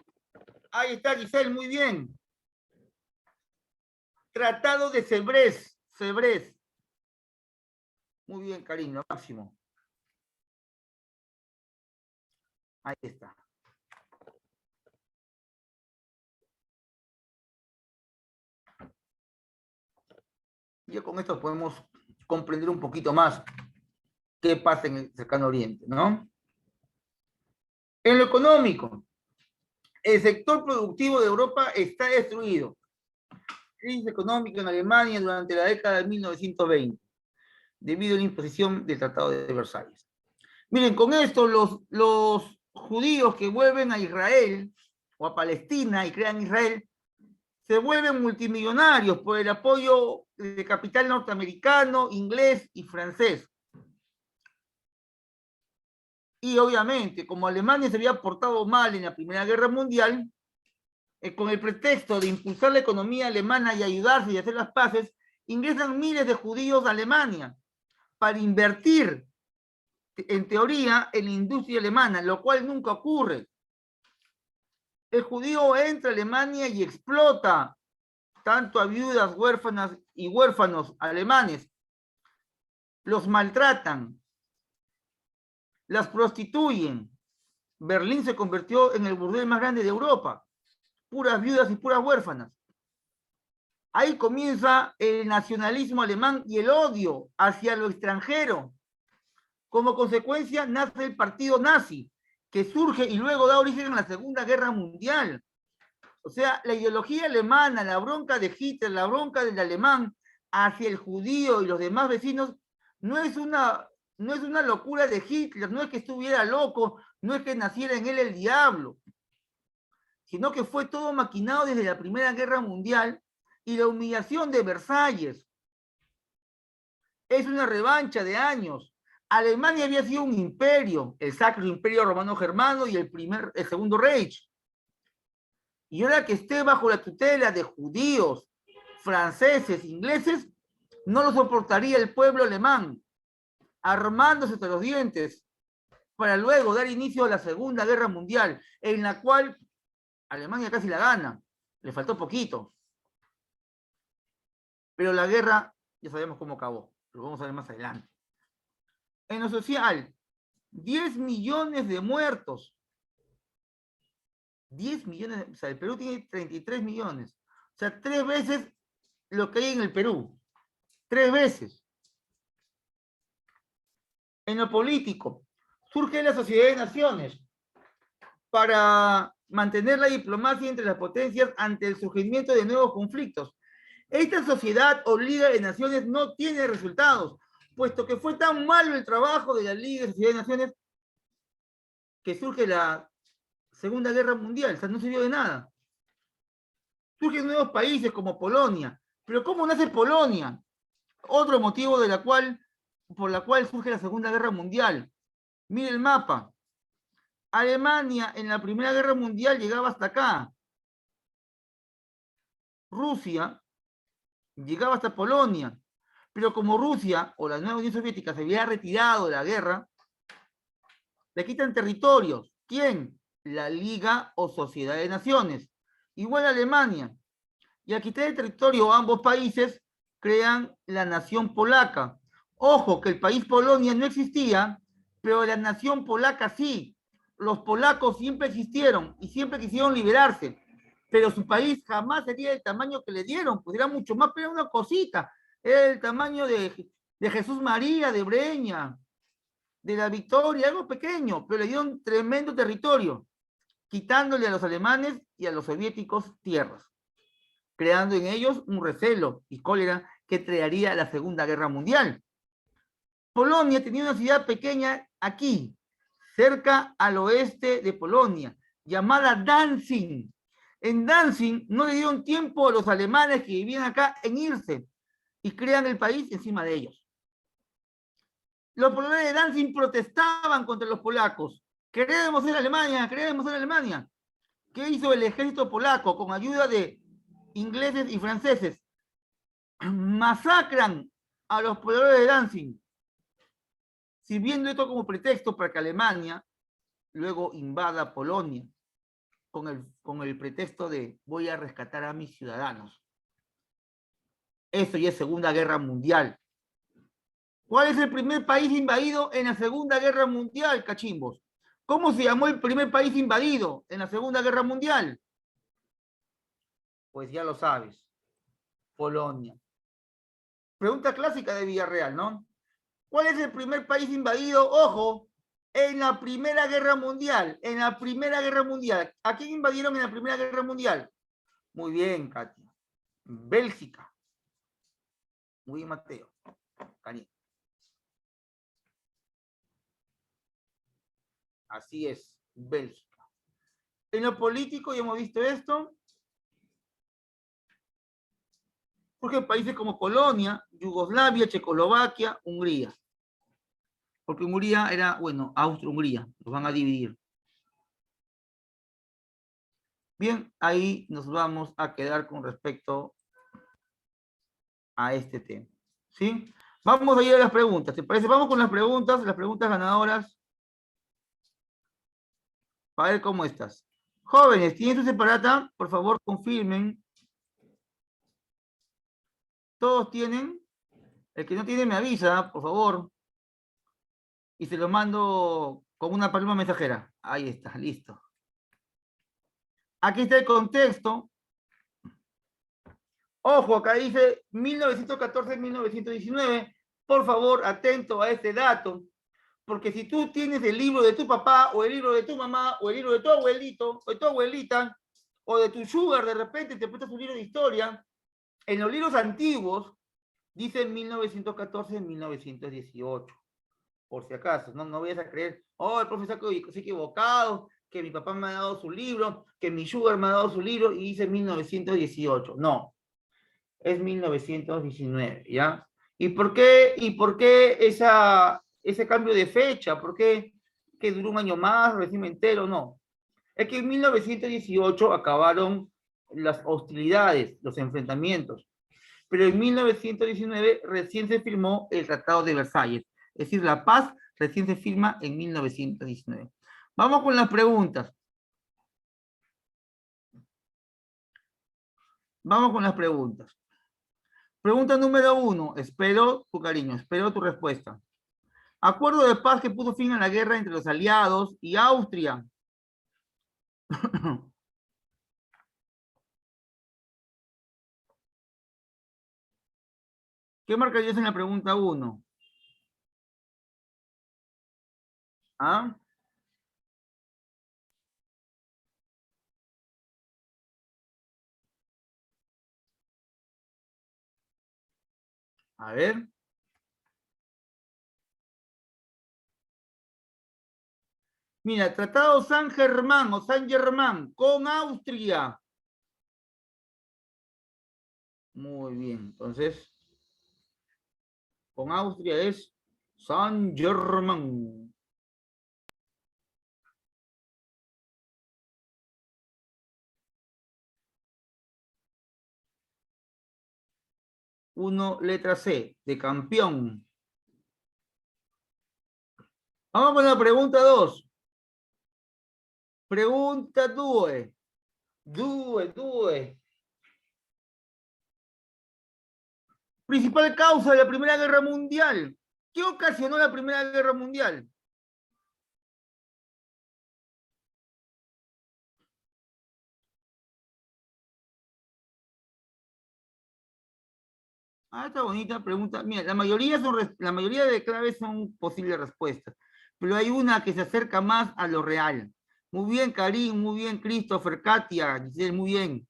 A: Ahí está, Giselle. Muy bien. Tratado de Sebrés. Sebrés. Muy bien, Karim. Lo máximo. Ahí está. Ya con esto podemos comprender un poquito más qué pasa en el cercano oriente, ¿no? En lo económico, el sector productivo de Europa está destruido. Crisis económica en Alemania durante la década de 1920, debido a la imposición del Tratado de Versalles. Miren, con esto los judíos que vuelven a Israel o a Palestina y crean Israel, se vuelven multimillonarios por el apoyo de capital norteamericano, inglés y francés. Y obviamente, como Alemania se había portado mal en la Primera Guerra Mundial, con el pretexto de impulsar la economía alemana y ayudarse y hacer las paces, ingresan miles de judíos a Alemania para invertir, en teoría, en la industria alemana, lo cual nunca ocurre. El judío entra a Alemania y explota tanto a viudas, huérfanas y huérfanos alemanes. Los maltratan, las prostituyen, Berlín se convirtió en el burdel más grande de Europa. Puras viudas y puras huérfanas. Ahí comienza el nacionalismo alemán y el odio hacia lo extranjero. Como consecuencia nace el partido nazi, que surge y luego da origen en la Segunda Guerra Mundial. O sea, la ideología alemana, la bronca de Hitler, la bronca del alemán hacia el judío y los demás vecinos, no es una locura de Hitler, no es que estuviera loco, no es que naciera en él el diablo, sino que fue todo maquinado desde la Primera Guerra Mundial y la humillación de Versalles. Es una revancha de años. Alemania había sido un imperio, el Sacro Imperio Romano Germano y el Segundo Reich. Y ahora que esté bajo la tutela de judíos, franceses, ingleses, no lo soportaría el pueblo alemán, armándose hasta los dientes, para luego dar inicio a la Segunda Guerra Mundial, en la cual Alemania casi la gana, le faltó poquito. Pero la guerra, ya sabemos cómo acabó, lo vamos a ver más adelante. En lo social, 10 millones de muertos. 10 millones, o sea, el Perú tiene 33 millones. O sea, 3 veces lo que hay en el Perú. 3 veces. En lo político, surge la Sociedad de Naciones para mantener la diplomacia entre las potencias ante el surgimiento de nuevos conflictos. Esta sociedad o Liga de Naciones no tiene resultados, puesto que fue tan malo el trabajo de la Liga de Sociedad de Naciones que surge la Segunda Guerra Mundial, o sea, no sirvió de nada. Surgen nuevos países como Polonia. Pero ¿cómo nace Polonia? Otro motivo por la cual surge la Segunda Guerra Mundial. Mire el mapa. Alemania en la Primera Guerra Mundial llegaba hasta acá. Rusia llegaba hasta Polonia. Pero como Rusia o la nueva Unión Soviética se había retirado de la guerra, le quitan territorios. ¿Quién? La Liga o Sociedad de Naciones. Igual a Alemania. Y al quitar el territorio a ambos países, crean la nación polaca. Ojo, que el país Polonia no existía, pero la nación polaca sí. Los polacos siempre existieron y siempre quisieron liberarse, pero su país jamás sería del tamaño que le dieron, pues era mucho más, pero era una cosita. Era el tamaño de Jesús María, de Breña, de la Victoria, algo pequeño, pero le dieron tremendo territorio, quitándole a los alemanes y a los soviéticos tierras, creando en ellos un recelo y cólera que traería la Segunda Guerra Mundial. Polonia tenía una ciudad pequeña aquí, cerca al oeste de Polonia, llamada Danzig. En Danzig no le dieron tiempo a los alemanes que vivían acá en irse y crean el país encima de ellos. Los poloneses de Danzig protestaban contra los polacos. Queremos ser Alemania, queremos ser Alemania. ¿Qué hizo el ejército polaco con ayuda de ingleses y franceses? Masacran a los pobladores de Danzig, sirviendo esto como pretexto para que Alemania luego invada Polonia con el pretexto de voy a rescatar a mis ciudadanos. Eso ya es Segunda Guerra Mundial. ¿Cuál es el primer país invadido en la Segunda Guerra Mundial, cachimbos? ¿Cómo se llamó el primer país invadido en la Segunda Guerra Mundial? Pues ya lo sabes. Polonia. Pregunta clásica de Villarreal, ¿no? ¿Cuál es el primer país invadido? Ojo, en la Primera Guerra Mundial. En la Primera Guerra Mundial. ¿A quién invadieron en la Primera Guerra Mundial? Muy bien, Katia. Bélgica. Muy bien, Mateo. Cariño. Así es, Bélgica. En lo político ya hemos visto esto. Porque países como Polonia, Yugoslavia, Checoslovaquia, Hungría. Porque Hungría era, bueno, Austro-Hungría. Los van a dividir. Bien, ahí nos vamos a quedar con respecto a este tema. ¿Sí? Vamos a ir a las preguntas. ¿Te parece? Vamos con las preguntas ganadoras. Para ver cómo estás. Jóvenes, ¿tienen su separata? Por favor, confirmen. ¿Todos tienen? El que no tiene me avisa, por favor. Y se lo mando Con una paloma mensajera. Ahí está, listo. Aquí está el contexto. Ojo, acá dice 1914-1919. Por favor, atento a este dato. Porque si tú tienes el libro de tu papá, o el libro de tu mamá, o el libro de tu abuelito, o de tu abuelita, o de tu sugar, de repente te prestas un libro de historia, en los libros antiguos dice 1914-1918. Por si acaso, no vayas a creer, oh, el profesor se ha equivocado, que mi papá me ha dado su libro, que mi sugar me ha dado su libro y dice 1918. No, es 1919, ¿ya? ¿Y por qué ese cambio de fecha? ¿Por qué que duró un año más, recién me entero? No. Es que en 1918 acabaron las hostilidades, los enfrentamientos. Pero en 1919 recién se firmó el Tratado de Versalles. Es decir, la paz recién se firma en 1919. Vamos con las preguntas. Vamos con las preguntas. Pregunta número 1. Espero tu cariño, espero tu respuesta. Acuerdo de paz que puso fin a la guerra entre los aliados y Austria. ¿Qué marcarías en la pregunta 1? ¿Ah? A ver. Mira, Tratado San Germán o San Germán con Austria. Muy bien, entonces, con Austria es San Germán. Uno, letra C, de campeón. Vamos con la pregunta 2. Pregunta 2. Due. Principal causa de la Primera Guerra Mundial. ¿Qué ocasionó la Primera Guerra Mundial? Esta bonita pregunta. Mira, la mayoría de claves son posibles respuestas, pero hay una que se acerca más a lo real. Muy bien, Karim, muy bien, Christopher, Katia, Giselle, muy bien.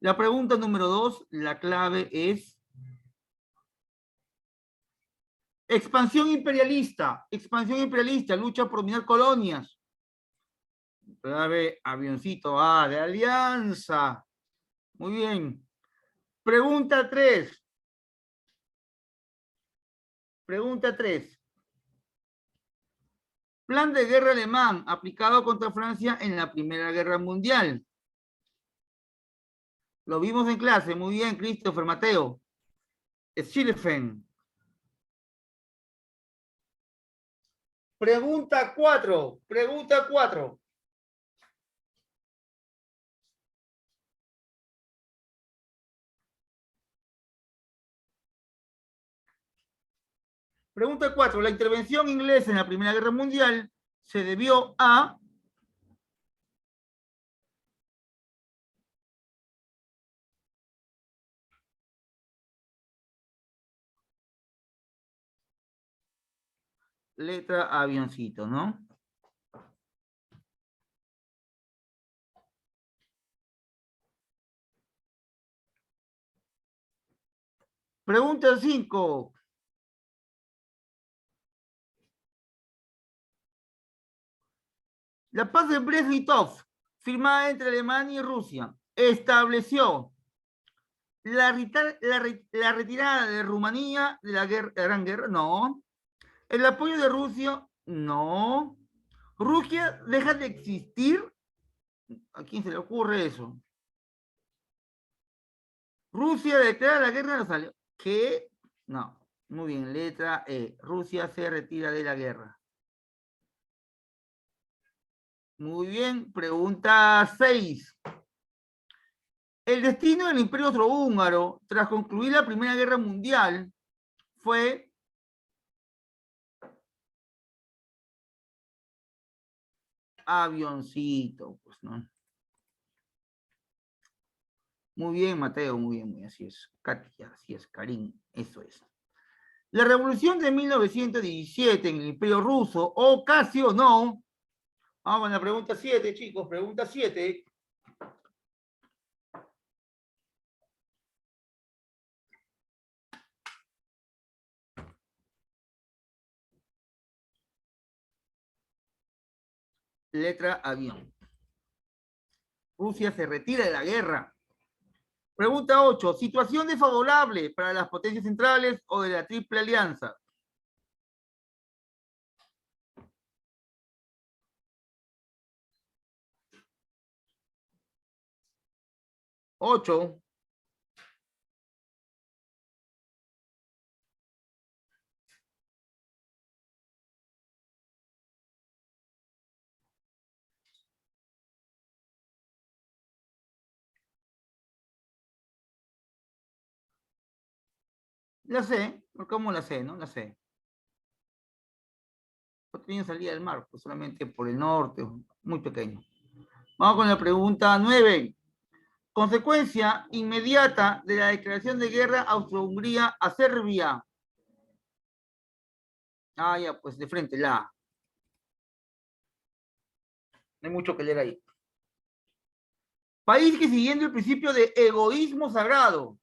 A: La pregunta número 2, la clave es expansión imperialista, lucha por dominar colonias. Clave, avioncito A, de alianza. Muy bien. Pregunta 3. Plan de guerra alemán aplicado contra Francia en la Primera Guerra Mundial. Lo vimos en clase. Muy bien, Christopher, Mateo. Schlieffen. Pregunta 4. Pregunta 4. Pregunta 4. La intervención inglesa en la Primera Guerra Mundial se debió a... Letra avioncito, ¿no? Pregunta 5. La paz de Brest-Litov, firmada entre Alemania y Rusia, estableció la retirada de Rumanía de la Gran Guerra, no. El apoyo de Rusia, no. Rusia deja de existir. ¿A quién se le ocurre eso? Rusia declara la guerra a los aliados. ¿Qué? No. Muy bien, letra E. Rusia se retira de la guerra. Muy bien, pregunta 6. El destino del Imperio Austrohúngaro tras concluir la Primera Guerra Mundial fue avioncito, pues, ¿no? Muy bien, Mateo, muy bien, así es. Katia, así es, Karim, eso es. La revolución de 1917 en el Imperio Ruso ocasionó, vamos a la pregunta 7, chicos, pregunta 7. Letra avión. Rusia se retira de la guerra. Pregunta 8. ¿Situación desfavorable para las potencias centrales o de la Triple Alianza? Ocho. La sé, ¿cómo la sé? ¿No? La sé. No tenía salida del mar, pues solamente por el norte, muy pequeño. Vamos con la pregunta 9. Consecuencia inmediata de la declaración de guerra Austro-Hungría a Serbia. Ah, ya, pues de frente, la A. No hay mucho que leer ahí. País que siguiendo el principio de egoísmo sagrado.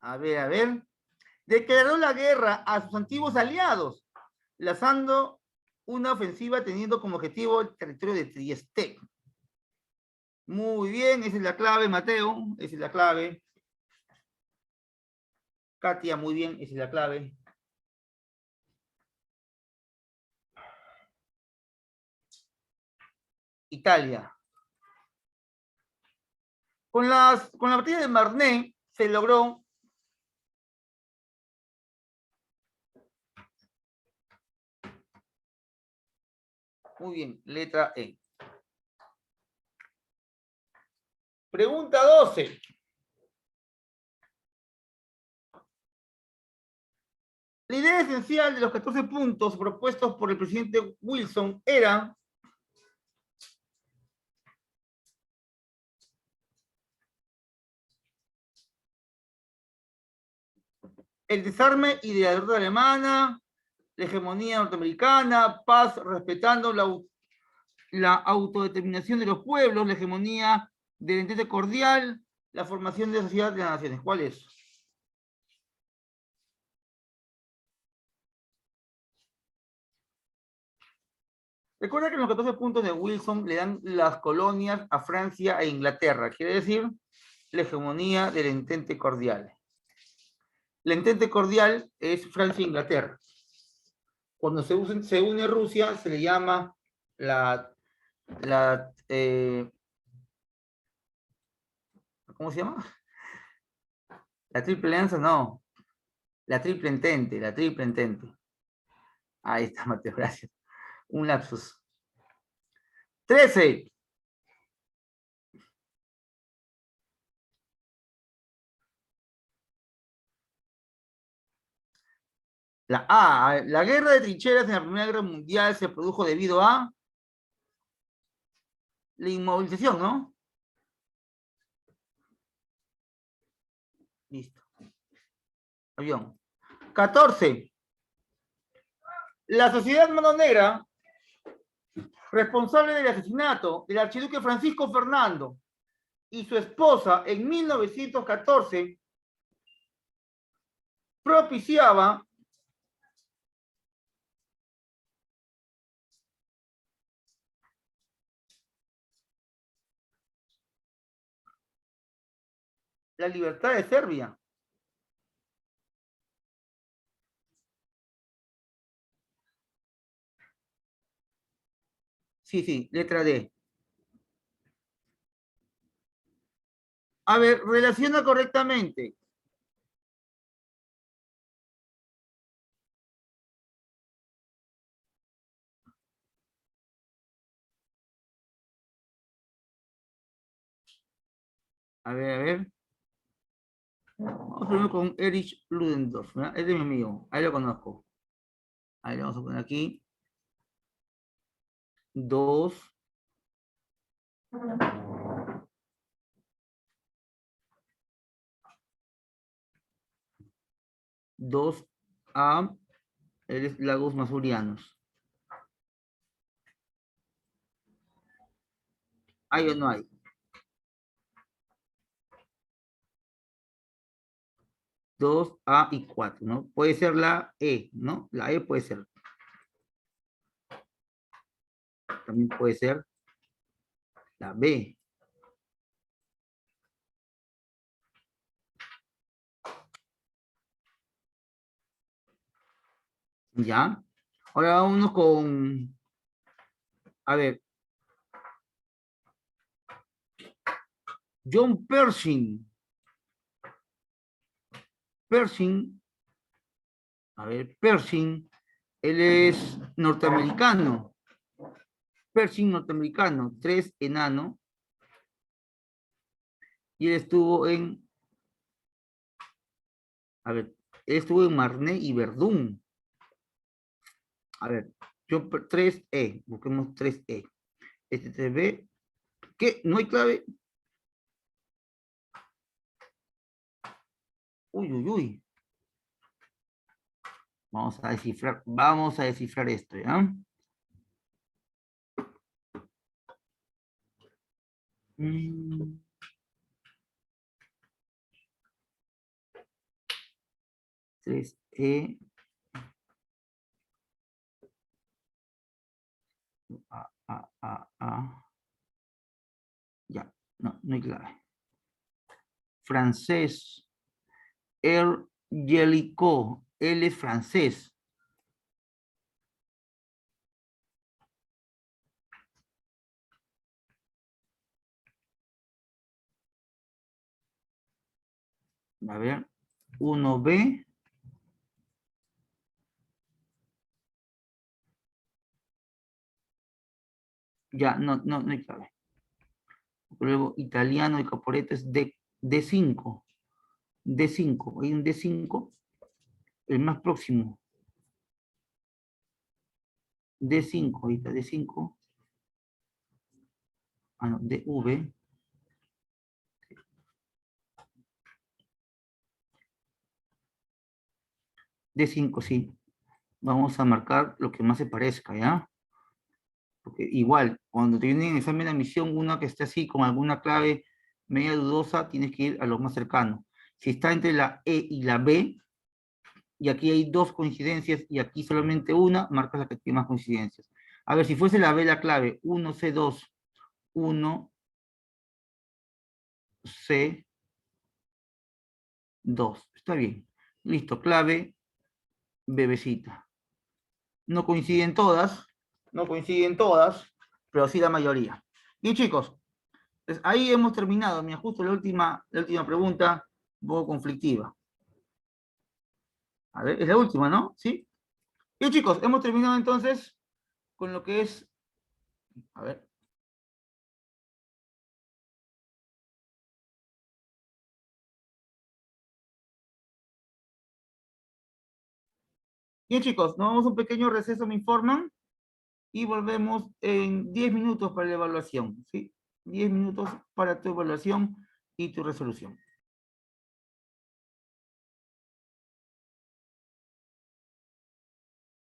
A: A ver. Declaró la guerra a sus antiguos aliados, lanzando una ofensiva teniendo como objetivo el territorio de Trieste. Muy bien, esa es la clave, Mateo, esa es la clave. Katia, muy bien, esa es la clave. Italia. Con la batalla de Marne se logró muy bien, letra E. Pregunta 12. La idea esencial de los 14 puntos propuestos por el presidente Wilson era el desarme y de la derrota alemana, la hegemonía norteamericana, paz respetando la autodeterminación de los pueblos, la hegemonía del entente cordial, la formación de la sociedad de las naciones. ¿Cuál es? Recuerda que en los 14 puntos de Wilson le dan las colonias a Francia e Inglaterra, quiere decir la hegemonía del entente cordial. El entente cordial es Francia e Inglaterra. Cuando se une Rusia, se le llama ¿cómo se llama? La triple alianza, no. La triple entente. Ahí está, Mateo, gracias. Un lapsus. 13. La A. La guerra de trincheras en la Primera Guerra Mundial se produjo debido a la inmovilización, ¿no? Listo. Avión. 14. La sociedad Mano Negra, responsable del asesinato del archiduque Francisco Fernando y su esposa en 1914, propiciaba la libertad de Serbia. Sí, letra D. A ver, relaciona correctamente. A ver. Vamos primero con Erich Ludendorff, ¿verdad? Es de mi amigo, ahí lo conozco. Ahí lo vamos a poner aquí. 2 2A lagos masurianos. ¿Hay o no hay? Dos, A y 4, ¿no? Puede ser la E, ¿no? La E puede ser. También puede ser la B. ¿Ya? Ahora vámonos con... A ver. John Pershing. Pershing. A ver, Pershing. Él es norteamericano. Pershing norteamericano. 3 enano. Y él estuvo en... A ver, él estuvo en Marnay y Verdún. A ver, yo 3E, busquemos 3E. Este 3B, ¿qué? ¿No hay clave? Uy, uy, uy. Vamos a descifrar esto, ¿ya? Mm. Tres E. Ya, no hay clave. Francés. Jellicoe, él es francés. A ver, 1B. Ya, no hay clave. Luego, italiano y Caporetto es D5. D5, hay un D5, el más próximo. D5, ahorita D5. Ah, no, DV. D5, sí. Vamos a marcar lo que más se parezca, ¿ya? Porque igual, cuando te viene en examen de admisión, una que esté así con alguna clave media dudosa, tienes que ir a lo más cercano. Si está entre la E y la B, y aquí hay dos coincidencias, y aquí solamente una, marcas la que tiene más coincidencias. A ver, si fuese la B la clave, 1C2, 1C2. Está bien. Listo, clave, bebecita. No coinciden todas, pero sí la mayoría. Y chicos, pues ahí hemos terminado. Mira, justo la última pregunta, un poco conflictiva. A ver, es la última, ¿no? ¿Sí? Y chicos, hemos terminado entonces con lo que es... A ver. Bien chicos, nos vamos a un pequeño receso, me informan, y volvemos en 10 minutos para la evaluación, ¿sí? 10 minutos para tu evaluación y tu resolución.